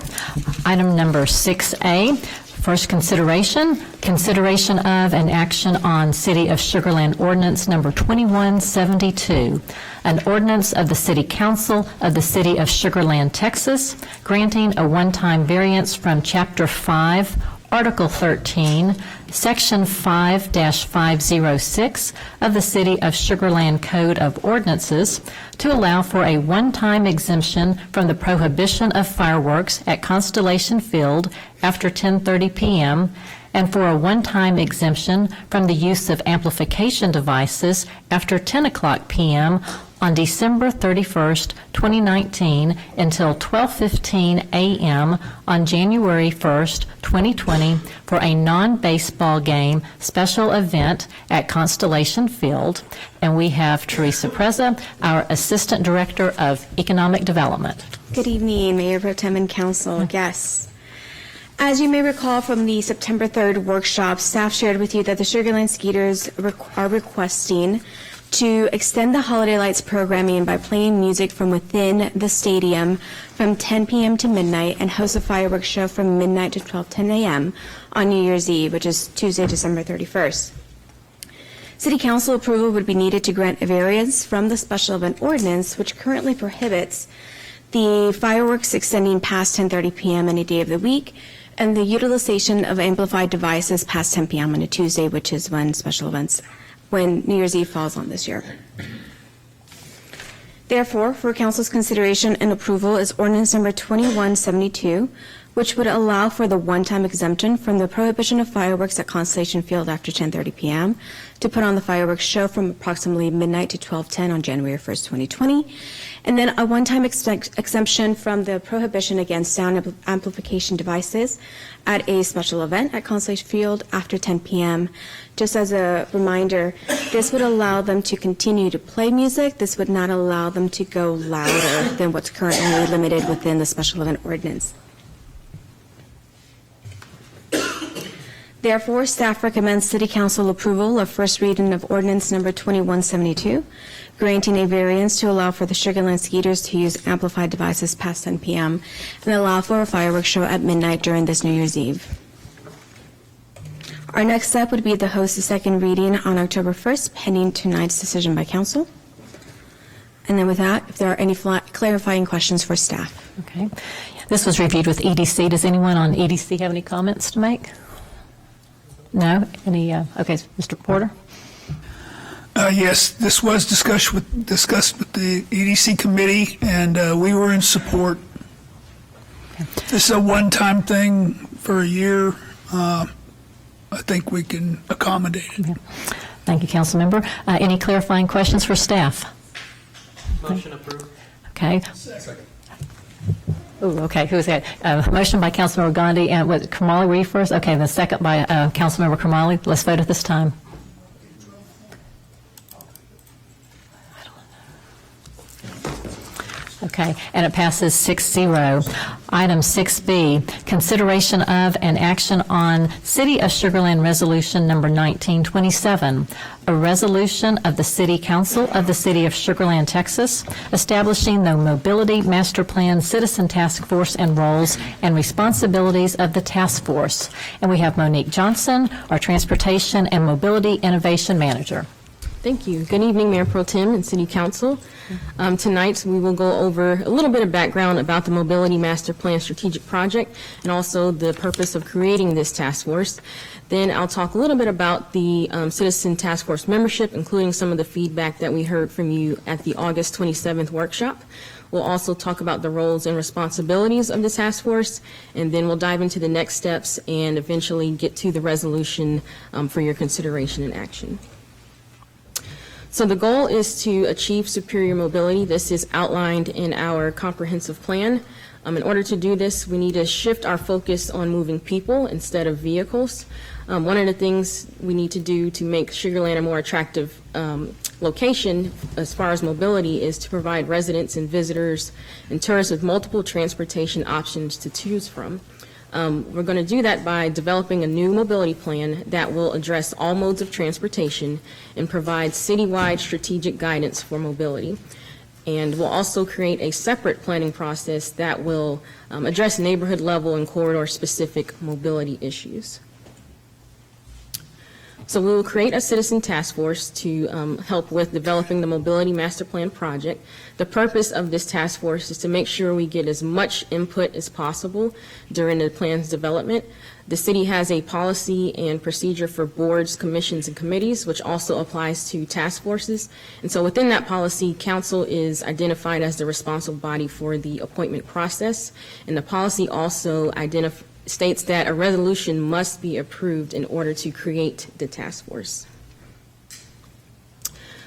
Item number 6A, first consideration of an action on City of Sugar Land Ordinance number 2172, an ordinance of the City Council of the City of Sugar Land, Texas, granting a one-time variance from Chapter 5, Article 13, Section 5-506 of the City of Sugar Land Code of Ordinances to allow for a one-time exemption from the prohibition of fireworks at Constellation Field after 10:30 p.m. and for a one-time exemption from the use of amplification devices after 10 o'clock p.m. on December 31st, 2019 until 12:15 a.m. on January 1st, 2020 for a non-baseball game special event at Constellation Field. And we have Teresa Preza, our Assistant Director of Economic Development. Good evening, Mayor Pro Tem and Council, guests. As you may recall from the September 3rd workshop, staff shared with you that the Sugar Land Skeeters are requesting to extend the Holiday Lights programming by playing music from within the stadium from 10 p.m. to midnight and host a fireworks show from midnight to 12:10 a.m. on New Year's Eve, which is Tuesday, December 31st. City Council approval would be needed to grant a variance from the special event ordinance, which currently prohibits the fireworks extending past 10:30 p.m. any day of the week, and the utilization of amplified devices past 10 p.m. on a Tuesday, which is when New Year's Eve falls on this year. Therefore, for Council's consideration and approval is ordinance number 2172, which would allow for the one-time exemption from the prohibition of fireworks at Constellation Field after 10:30 p.m. to put on the fireworks show from approximately midnight to 12:10 on January 1st, 2020, and then a one-time exemption from the prohibition against sound amplification devices at a special event at Constellation Field after 10 p.m. Just as a reminder, this would allow them to continue to play music. This would not allow them to go louder than what's currently limited within the special event ordinance. Therefore, staff recommends City Council approval of first reading of ordinance number 2172, granting a variance to allow for the Sugar Land Skeeters to use amplified devices past 10 p.m. and allow for a fireworks show at midnight during this New Year's Eve. Our next step would be to host a second reading on October 1st, pending tonight's decision by council. And then with that, if there are any clarifying questions for staff. Okay. This was reviewed with EDC. Does anyone on EDC have any comments to make? No? Any? Okay, Mr. Porter? Yes, this was discussed with the EDC committee, and we were in support. This is a one-time thing for a year. I think we can accommodate it. Okay. Thank you, council member. Any clarifying questions for staff? Motion approved. Okay. Second. Oh, okay. Who's that? Motion by Councilmember Gandhi, and was Kamali, were you first? Okay, the second by Councilmember Kamali. Let's vote at this time. Okay, and it passes 6-0. Item 6B, consideration of and action on City of Sugar Land Resolution Number 1927, a resolution of the City Council of the City of Sugar Land, Texas, establishing the Mobility Master Plan Citizen Task Force and roles and responsibilities of the task force. And we have Monique Johnson, our Transportation and Mobility Innovation Manager. Thank you. Good evening, Mayor Pro Tem and City Council. Tonight, we will go over a little bit of background about the Mobility Master Plan Strategic Project and also the purpose of creating this task force. Then I'll talk a little bit about the Citizen Task Force membership, including some of the feedback that we heard from you at the August 27th workshop. We'll also talk about the roles and responsibilities of the task force, and then we'll dive into the next steps and eventually get to the resolution for your consideration and action. So the goal is to achieve superior mobility. This is outlined in our comprehensive plan. In order to do this, we need to shift our focus on moving people instead of vehicles. One of the things we need to do to make Sugar Land a more attractive location as far as mobility is to provide residents and visitors and tourists with multiple transportation options to choose from. We're going to do that by developing a new mobility plan that will address all modes of transportation and provide citywide strategic guidance for mobility. And we'll also create a separate planning process that will address neighborhood level and corridor specific mobility issues. So we will create a citizen task force to help with developing the Mobility Master Plan project. The purpose of this task force is to make sure we get as much input as possible during the plan's development. The city has a policy and procedure for boards, commissions, and committees, which also applies to task forces. And so within that policy, council is identified as the responsible body for the appointment process. And the policy also states that a resolution must be approved in order to create the task force.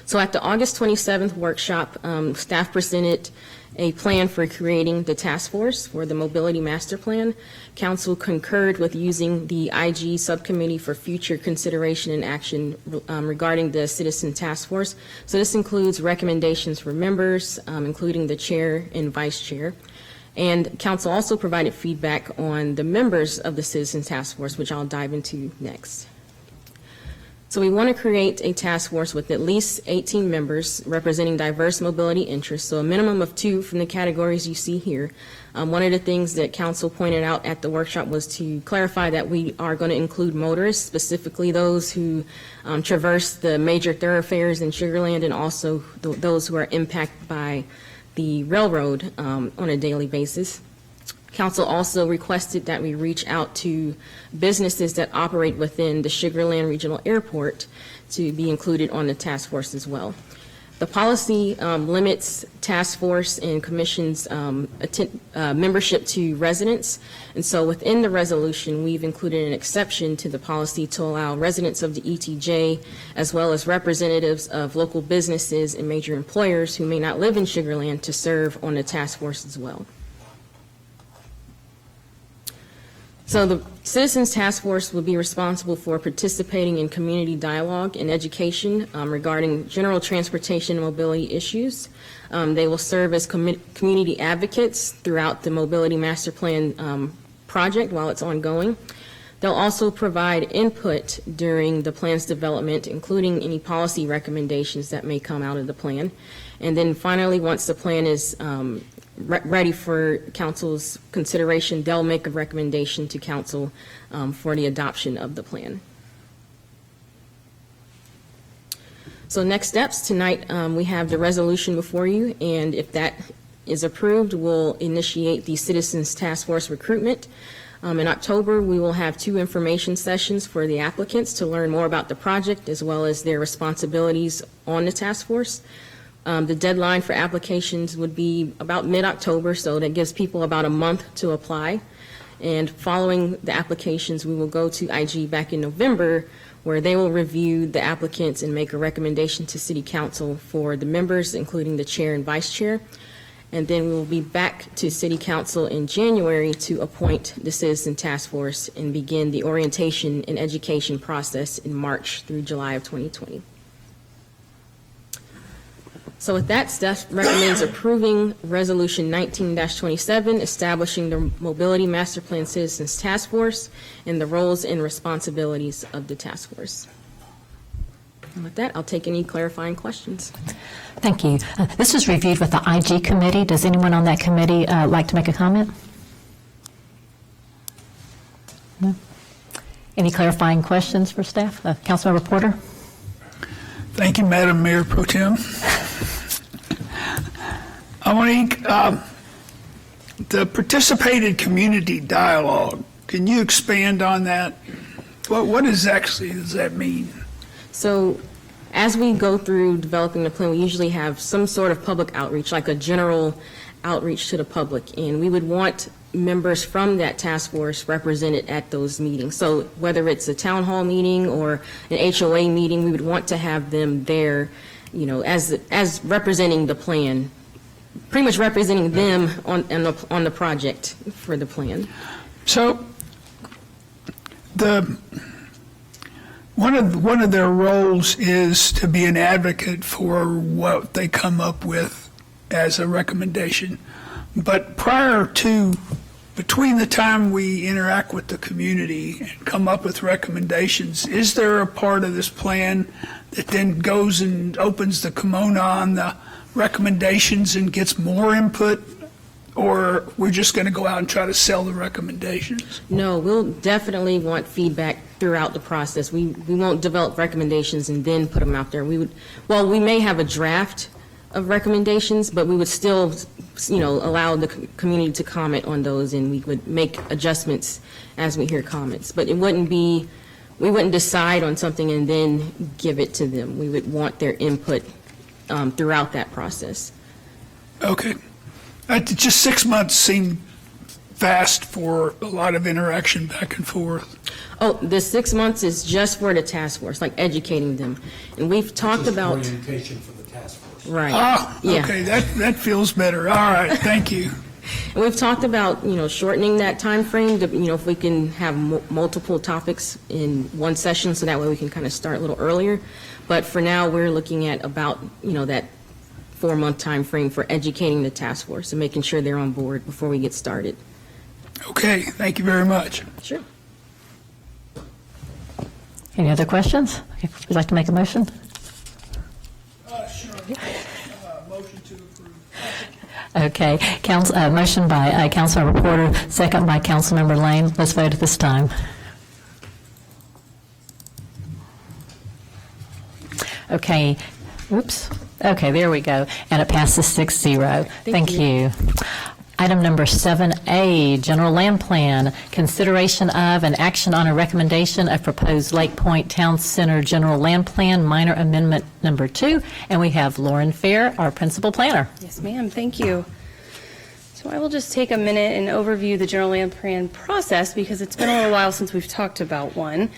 So at the August 27th workshop, staff presented a plan for creating the task force for the Mobility Master Plan. Council concurred with using the IG subcommittee for future consideration and action regarding the Citizen Task Force. So this includes recommendations for members, including the chair and vice chair. And council also provided feedback on the members of the Citizen Task Force, which I'll dive into next. So we want to create a task force with at least 18 members representing diverse mobility interests, so a minimum of 2 from the categories you see here. One of the things that council pointed out at the workshop was to clarify that we are going to include motorists, specifically those who traverse the major thoroughfares in Sugar Land and also those who are impacted by the railroad on a daily basis. Council also requested that we reach out to businesses that operate within the Sugar Land Regional Airport to be included on the task force as well. The policy limits task force and commission's membership to residents, and so within the resolution, we've included an exception to the policy to allow residents of the ETJ, as well as representatives of local businesses and major employers who may not live in Sugar Land, to serve on the task force as well. So the Citizens Task Force will be responsible for participating in community dialogue and education regarding general transportation and mobility issues. They will serve as community advocates throughout the Mobility Master Plan project while it's ongoing. They'll also provide input during the plan's development, including any policy recommendations that may come out of the plan. And then finally, once the plan is ready for council's consideration, they'll make a recommendation to council for the adoption of the plan. So next steps, tonight we have the resolution before you, and if that is approved, we'll initiate the Citizens Task Force recruitment. In October, we will have 2 information sessions for the applicants to learn more about the project as well as their responsibilities on the task force. The deadline for applications would be about mid-October, so that gives people about a month to apply. And following the applications, we will go to IG back in November, where they will review the applicants and make a recommendation to City Council for the members, including the chair and vice chair. And then we will be back to City Council in January to appoint the Citizen Task Force and begin the orientation and education process in March through July of 2020. So with that, staff recommends approving Resolution 19-27, establishing the Mobility Master Plan Citizens Task Force and the roles and responsibilities of the task force. And with that, I'll take any clarifying questions. Thank you. This was reviewed with the IG committee. Does anyone on that committee like to make a comment? No? Any clarifying questions for staff? Councilmember Porter? Thank you, Madam Mayor Pro Tem. I want to, the participated community dialogue, can you expand on that? What exactly does that mean? So as we go through developing the plan, we usually have some sort of public outreach, like a general outreach to the public, and we would want members from that task force represented at those meetings. So whether it's a town hall meeting or an HOA meeting, we would want to have them there, you know, as representing the plan, pretty much representing them on the project for the plan. So one of their roles is to be an advocate for what they come up with as a recommendation. But between the time we interact with the community and come up with recommendations, is there a part of this plan that then goes and opens the kimono on the recommendations and gets more input, or we're just going to go out and try to sell the recommendations? No, we'll definitely want feedback throughout the process. We won't develop recommendations and then put them out there. We may have a draft of recommendations, but we would still, you know, allow the community to comment on those, and we would make adjustments as we hear comments. But we wouldn't decide on something and then give it to them. We would want their input throughout that process. Okay. Just 6 months seemed fast for a lot of interaction back and forth. Oh, the 6 months is just for the task force, like educating them. And we've talked about orientation for the task force. Right. Ah, okay, Yeah. that feels better. All right, thank you. And we've talked about, you know, shortening that time frame to, you know, if we can have multiple topics in one session, so that way we can kind of start a little earlier. But for now, we're looking at about, you know, that 4-month time frame for educating the task force and making sure they're on board before we get started. Okay, thank you very much. Sure. Any other questions? Okay, would you like to make a motion? Sure. Motion to approve. Okay, motion by Councilmember Porter, second by Councilmember Lane. Let's vote at this time. Okay, oops. Okay, there we go. And it passes 6-0. Thank you. Item number 7A, General Land Plan, consideration of and action on a recommendation of proposed Lake Point Town Center General Land Plan, minor amendment number 2. And we have Lauren Fair, our principal planner. Yes, ma'am. Thank you. So I will just take a minute and overview the general land plan process because it's been a little while since we've talked about one.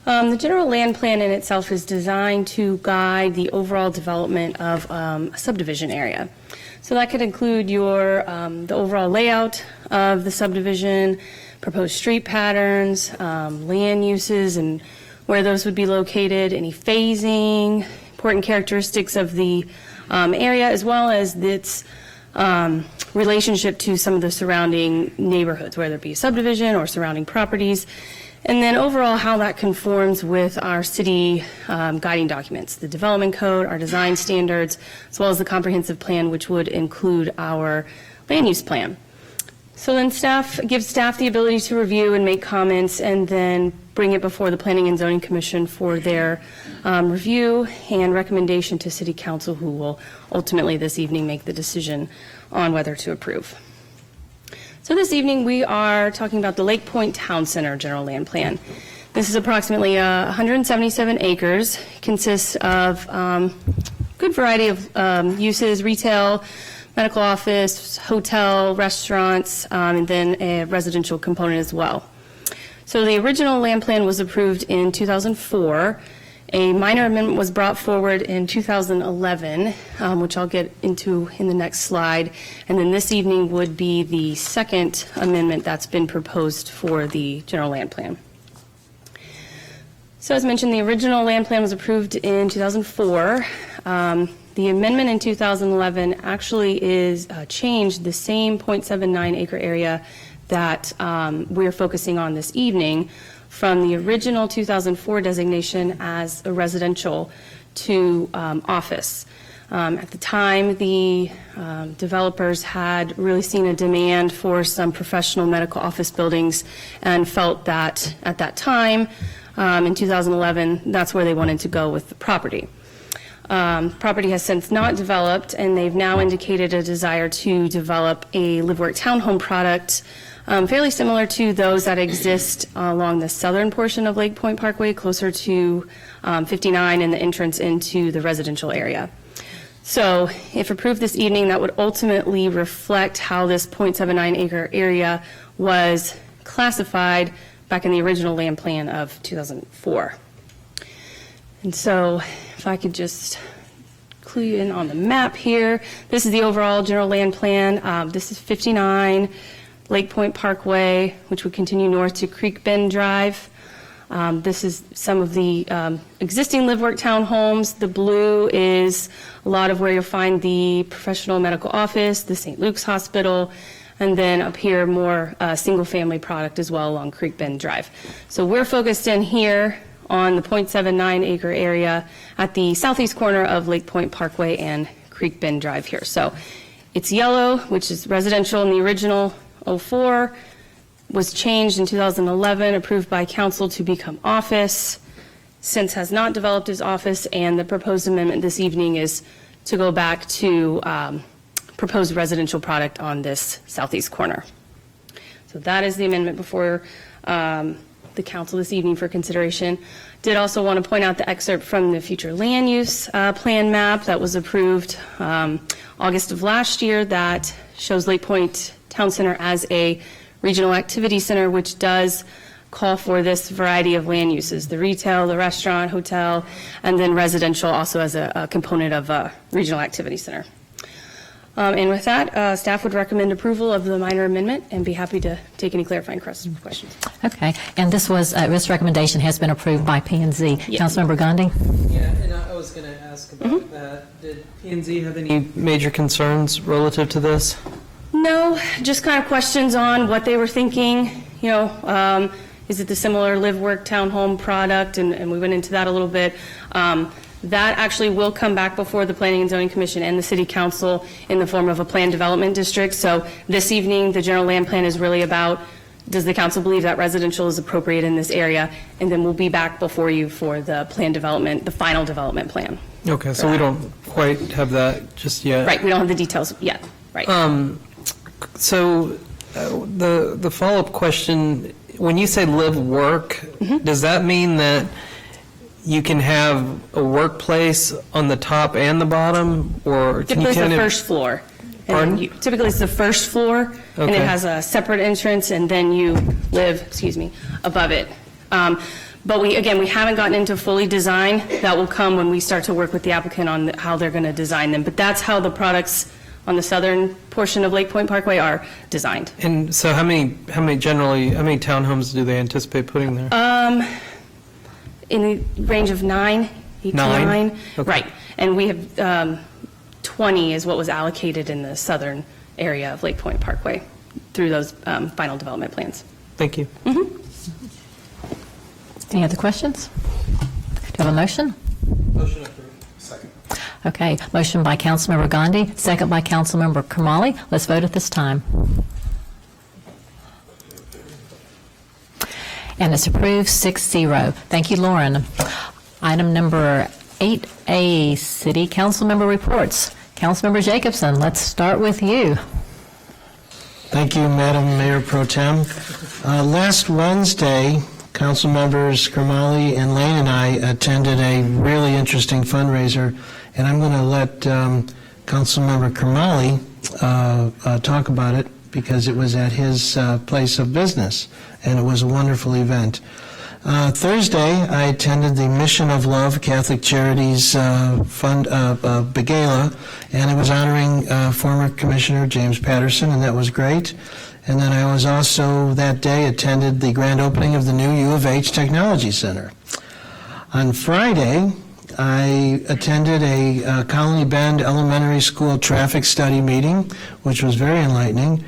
The general land plan in itself is designed to guide the overall development of a subdivision area. So that could include the overall layout of the subdivision, proposed street patterns, land uses and where those would be located, any phasing, important characteristics of the area, as well as its relationship to some of the surrounding neighborhoods, whether it be a subdivision or surrounding properties. And then overall, how that conforms with our city guiding documents, the development code, our design standards, as well as the comprehensive plan, which would include our land use plan. So then gives staff the ability to review and make comments and then bring it before the Planning and Zoning Commission for their review and recommendation to City Council, who will ultimately this evening make the decision on whether to approve. So this evening, we are talking about the Lake Point Town Center General Land Plan. This is approximately 177 acres, consists of good variety of uses, retail, medical office, hotel, restaurants, and then a residential component as well. So the original land plan was approved in 2004. A minor amendment was brought forward in 2011, which I'll get into in the next slide. And then this evening would be the second amendment that's been proposed for the general land plan. So as mentioned, the original land plan was approved in 2004. The amendment in 2011 actually is changed the same 0.79 acre area that we're focusing on this evening from the original 2004 designation as a residential to office. At the time, the developers had really seen a demand for some professional medical office buildings and felt that at that time, in 2011, that's where they wanted to go with the property. Property has since not developed, and they've now indicated a desire to develop a live-work townhome product fairly similar to those that exist along the southern portion of Lake Point Parkway, closer to 59 and the entrance into the residential area. So if approved this evening, that would ultimately reflect how this 0.79 acre area was classified back in the original land plan of 2004. And so if I could just clue you in on the map here, this is the overall general land plan. This is 59 Lake Point Parkway, which would continue north to Creek Bend Drive. This is some of the existing live-work townhomes. The blue is a lot of where you'll find the professional medical office, the St. Luke's Hospital, and then up here more single-family product as well along Creek Bend Drive. So we're focused in here on the 0.79 acre area at the southeast corner of Lake Point Parkway and Creek Bend Drive here. So it's yellow, which is residential in the original 04, was changed in 2011, approved by council to become office, since has not developed as office, and the proposed amendment this evening is to go back to proposed residential product on this southeast corner. So that is the amendment before the council this evening for consideration. Did also want to point out the excerpt from the future land use plan map that was approved August of last year that shows Lake Point Town Center as a regional activity center, which does call for this variety of land uses, the retail, the restaurant, hotel, and then residential also as a component of a regional activity center. And with that, staff would recommend approval of the minor amendment and be happy to take any clarifying questions. Okay, and this recommendation has been approved by P&Z. Yes. Councilmember Gonding? Yeah, and I was going to ask about that. Did P&Z have any major concerns relative to this? No, just kind of questions on what they were thinking, is it the similar live-work townhome product, and we went into that a little bit. That actually will come back before the Planning and Zoning Commission and the City Council in the form of a planned development district. So this evening, the general land plan is really about, does the council believe that residential is appropriate in this area? And then we'll be back before you for the planned development, the final development plan. Okay, so we don't quite have that just yet. Right, we don't have the details yet, right. So the follow-up question, when you say live work, does that mean that you can have a workplace on the top and the bottom, or can Typically, you it's kind the of? first floor. And Pardon? then typically, it's the first floor, and it Okay. has a separate entrance, and then you live, above it. But we haven't gotten into fully design. That will come when we start to work with the applicant on how they're going to design them. But that's how the products on the southern portion of Lake Point Parkway are designed. And so how many townhomes do they anticipate putting there? In the range of 8 to 9. Okay. Right. And we have 20 is what was allocated in the southern area of Lake Point Parkway through those final development plans. Thank you. Any other questions? Do you have a motion? Motion approved. Second. Okay, motion by Councilmember Gandhi, second by Councilmember Kamali. Let's vote at this time. And it's approved 6-0. Thank you, Lauren. Item number 8A, City Council Member Reports. Councilmember Jacobson, let's start with you. Thank you, Madam Mayor Pro Tem. Last Wednesday, Council members Kamali and Lane and I attended a really interesting fundraiser, and I'm going to let Council member Kamali talk about it because it was at his place of business, and it was a wonderful event. Thursday, I attended the Mission of Love Catholic Charities Fund Begala, and it was honoring former Commissioner James Patterson, and that was great. And then I was also that day attended the grand opening of the new U of H Technology Center. On Friday, I attended a Colony Bend Elementary School traffic study meeting, which was very enlightening.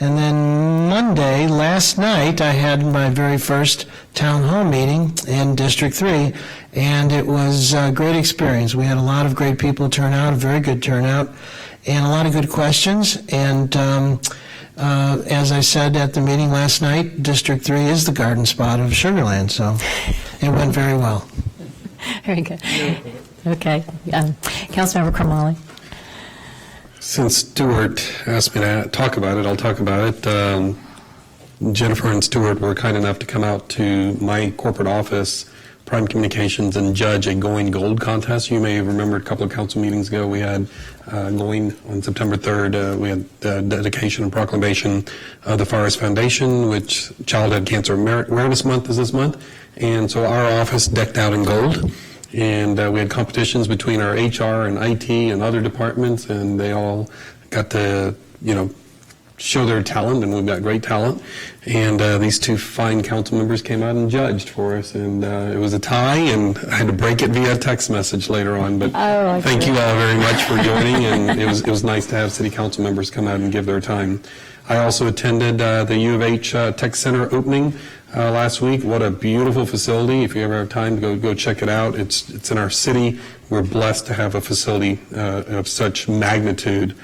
And then Monday, last night, I had my very first town hall meeting in District 3, and it was a great experience. We had a lot of great people turn out, a very good turnout, and a lot of good questions. And as I said at the meeting last night, District 3 is the garden spot of Sugar Land, so it went very well. Very good. Okay. Councilmember Kamali. Since Stuart asked me to talk about it, I'll talk about it. Jennifer and Stuart were kind enough to come out to my corporate office, Prime Communications, and judge a Going Gold contest. You may remember a couple of council meetings ago, we had Going on September 3rd. We had the dedication and proclamation of the Forest Foundation, which Childhood Cancer Awareness Month is this month. And so our office decked out in gold. And we had competitions between our HR and IT and other departments, and they all got to, show their talent, and we've got great talent. And these two fine council members came out and judged for us, and it was a tie, and I had to break it via text message later on. But thank you all very much for joining, and it was nice to have city council members come out and give their time. I also attended the U of H Tech Center opening last week. What a beautiful facility. If you ever have time to go check it out. It's in our city. We're blessed to have a facility of such magnitude.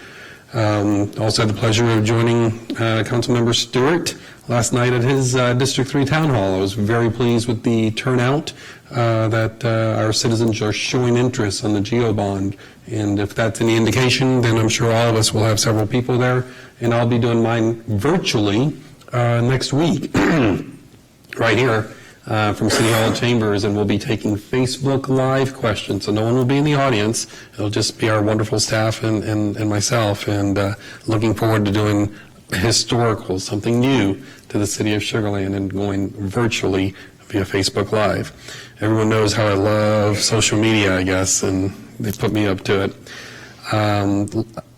Also had the pleasure of joining Councilmember Stewart last night at his District 3 Town Hall. I was very pleased with the turnout that our citizens are showing interest on the GEO bond. And if that's any indication, then I'm sure all of us will have several people there. And I'll be doing mine virtually next week. Right here from City Hall Chambers, and we'll be taking Facebook Live questions. So no one will be in the audience. It'll just be our wonderful staff and myself, and looking forward to doing historical, something new to the city of Sugar Land, and going virtually via Facebook Live. Everyone knows how I love social media, I guess, and they put me up to it.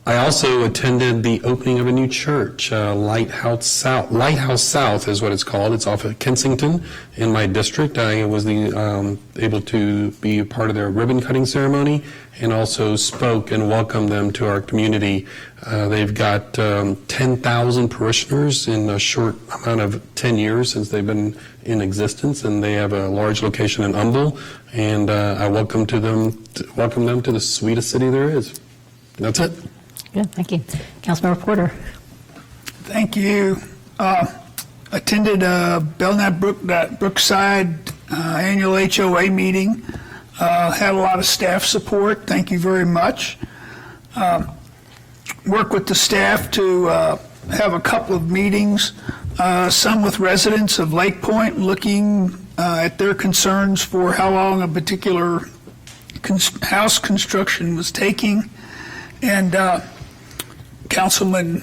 I also attended the opening of a new church, Lighthouse South is what it's called. It's off of Kensington in my district. I was able to be a part of their ribbon cutting ceremony, and also spoke and welcomed them to our community. They've got 10,000 parishioners in a short amount of 10 years since they've been in existence, and they have a large location in Humble, and I welcome them to the sweetest city there is. That's it. Good, thank you. Councilmember Porter. Thank you. Attended Belknap Brookside annual HOA meeting. Had a lot of staff support. Thank you very much. Work with the staff to have a couple of meetings, some with residents of Lake Point, looking at their concerns for how long a particular house construction was taking. And Councilman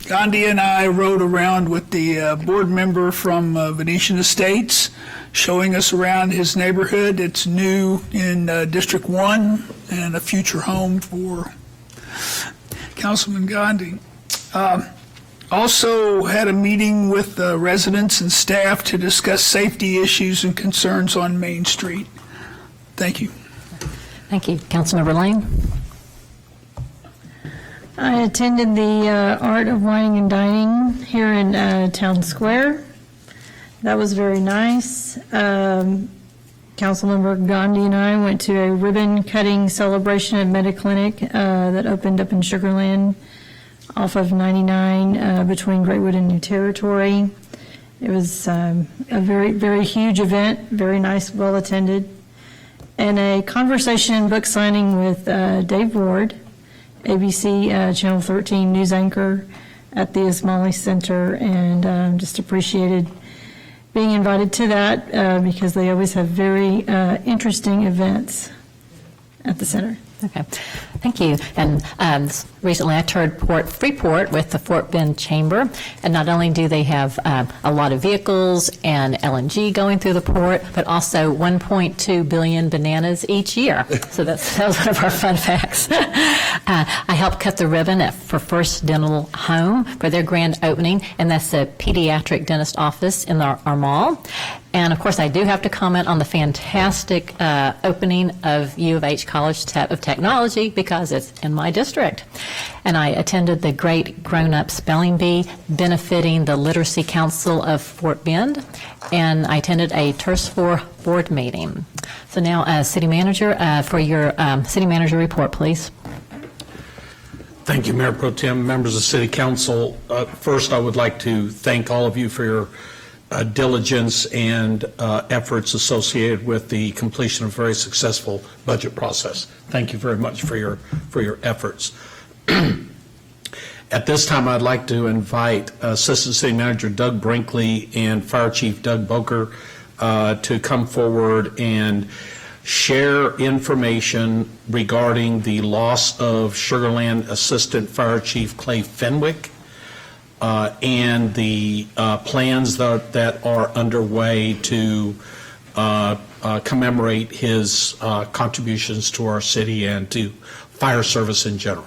Gandhi and I rode around with the board member from Venetian Estates, showing us around his neighborhood. It's new in District 1 and a future home for Councilman Gandhi. Also had a meeting with residents and staff to discuss safety issues and concerns on Main Street. Thank you. Thank you. Councilmember Lane? I attended the Art of Wining and Dining here in Town Square. That was very nice. Councilmember Gandhi and I went to a ribbon cutting celebration at MediClinic that opened up in Sugar Land off of 99 between Greatwood and New Territory. It was a very, very huge event, very nice, well attended. And a conversation and book signing with Dave Ward, ABC Channel 13 news anchor at the Ismali Center, and just appreciated being invited to that because they always have very interesting events at the center. Okay, thank you. And recently I toured Freeport with the Fort Bend Chamber, and not only do they have a lot of vehicles and LNG going through the port, but also 1.2 billion bananas each year. So that was one of our fun facts. I helped cut the ribbon for First Dental Home for their grand opening, and that's a pediatric dentist office in our mall. And of course, I do have to comment on the fantastic opening of U of H College of Technology because it's in my district. And I attended the Great Grown-Up Spelling Bee benefiting the Literacy Council of Fort Bend, and I attended a TERS4 board meeting. So now, City Manager, for your City Manager report, please. Thank you, Mayor Pro Tem, members of City Council. First, I would like to thank all of you for your diligence and efforts associated with the completion of a very successful budget process. Thank you very much for your efforts. At this time, I'd like to invite Assistant City Manager Doug Brinkley and Fire Chief Doug Boker to come forward and share information regarding the loss of Sugar Land Assistant Fire Chief Clay Fenwick and the plans that are underway to commemorate his contributions to our city and to fire service in general.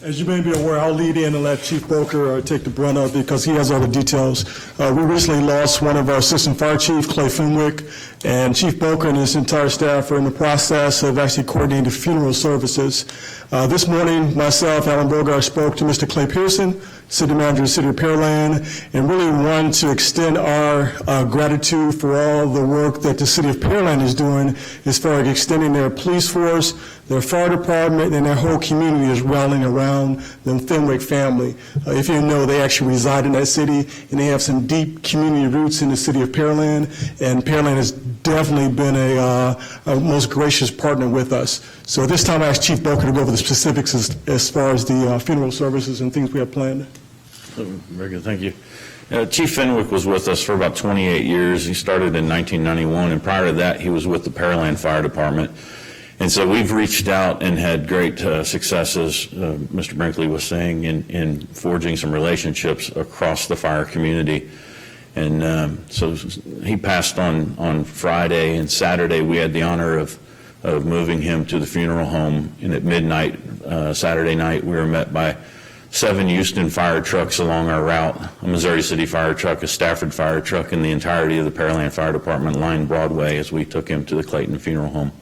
As you may be aware, I'll lead in and let Chief Boker take the brunt of it because he has all the details. We recently lost one of our assistant fire chief, Clay Fenwick, and Chief Boker and his entire staff are in the process of actually coordinating the funeral services. This morning, myself, Alan Bogart, spoke to Mr. Clay Pearson, City Manager of the City of Pearland, and really wanted to extend our gratitude for all the work that the City of Pearland is doing as far as extending their police force, their fire department, and their whole community is rallying around the Fenwick family. If you know, they actually reside in that city, and they have some deep community roots in the City of Pearland, and Pearland has definitely been a most gracious partner with us. So this time I asked Chief Boker to go over the specifics as far as the funeral services and things we have planned. Very good, thank you. Chief Fenwick was with us for about 28 years. He started in 1991, and prior to that, he was with the Pearland Fire Department. And so we've reached out and had great successes, Mr. Brinkley was saying, in forging some relationships across the fire community. And so he passed on Friday, and Saturday we had the honor of moving him to the funeral home. And at midnight, Saturday night, we were met by 7 Houston fire trucks along our route, a Missouri City fire truck, a Stafford fire truck, and the entirety of the Pearland Fire Department lined Broadway as we took him to the Clayton Funeral Home.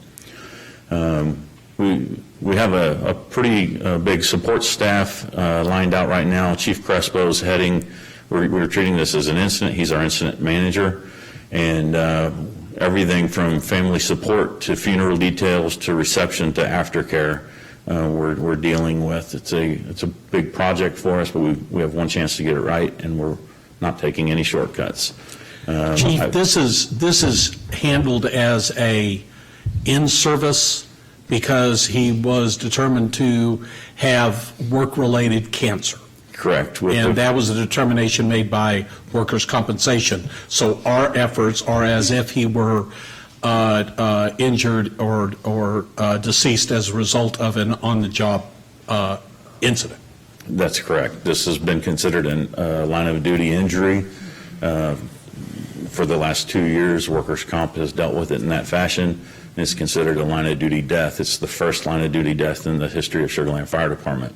We have a pretty big support staff lined out right now. Chief Crespo's heading, we're treating this as an incident. He's our incident manager, and everything from family support to funeral details to reception to aftercare we're dealing with. It's a big project for us, but we have one chance to get it right, and we're not taking any shortcuts. Chief, this is handled as a in-service because he was determined to have work-related cancer. Correct. And that was a determination made by workers' compensation. So our efforts are as if he were injured or deceased as a result of an on-the-job incident. That's correct. This has been considered a line-of-duty injury. For the last 2 years, workers' comp has dealt with it in that fashion. It's considered a line-of-duty death. It's the first line-of-duty death in the history of Sugar Land Fire Department.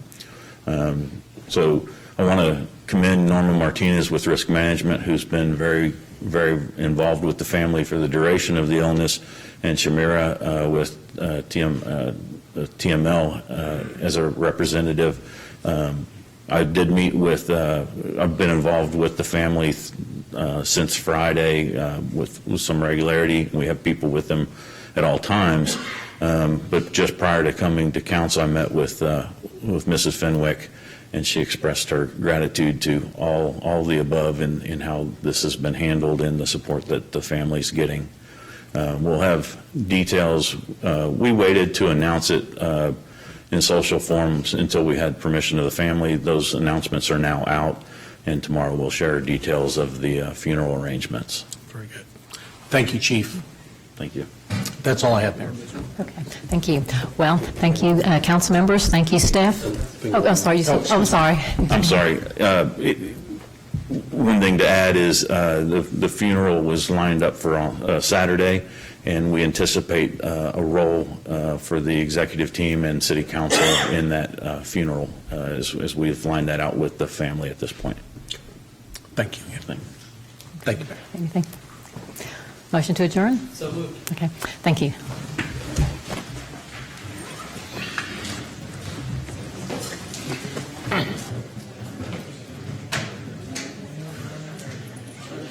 So I want to commend Norma Martinez with Risk Management, who's been very, very involved with the family for the duration of the illness, and Shamira with TML as a representative. I did meet with, I've been involved with the family since Friday with some regularity. We have people with them at all times. But just prior to coming to council, I met with Mrs. Fenwick, and she expressed her gratitude to all the above in how this has been handled and the support that the family's getting. We'll have details. We waited to announce it in social forums until we had permission of the family. Those announcements are now out, and tomorrow we'll share details of the funeral arrangements. Very good. Thank you, Chief. Thank you. That's all I have, Mayor. Okay, thank you. Well, thank you, council members. Thank you, Steph. Oh, I'm sorry. I'm sorry. I'm sorry. One thing to add is the funeral was lined up for Saturday, and we anticipate a role for the executive team and city council in that funeral as we've lined that out with the family at this point. Thank you. Thank you. Anything? Motion to adjourn? So moved. Okay, thank you.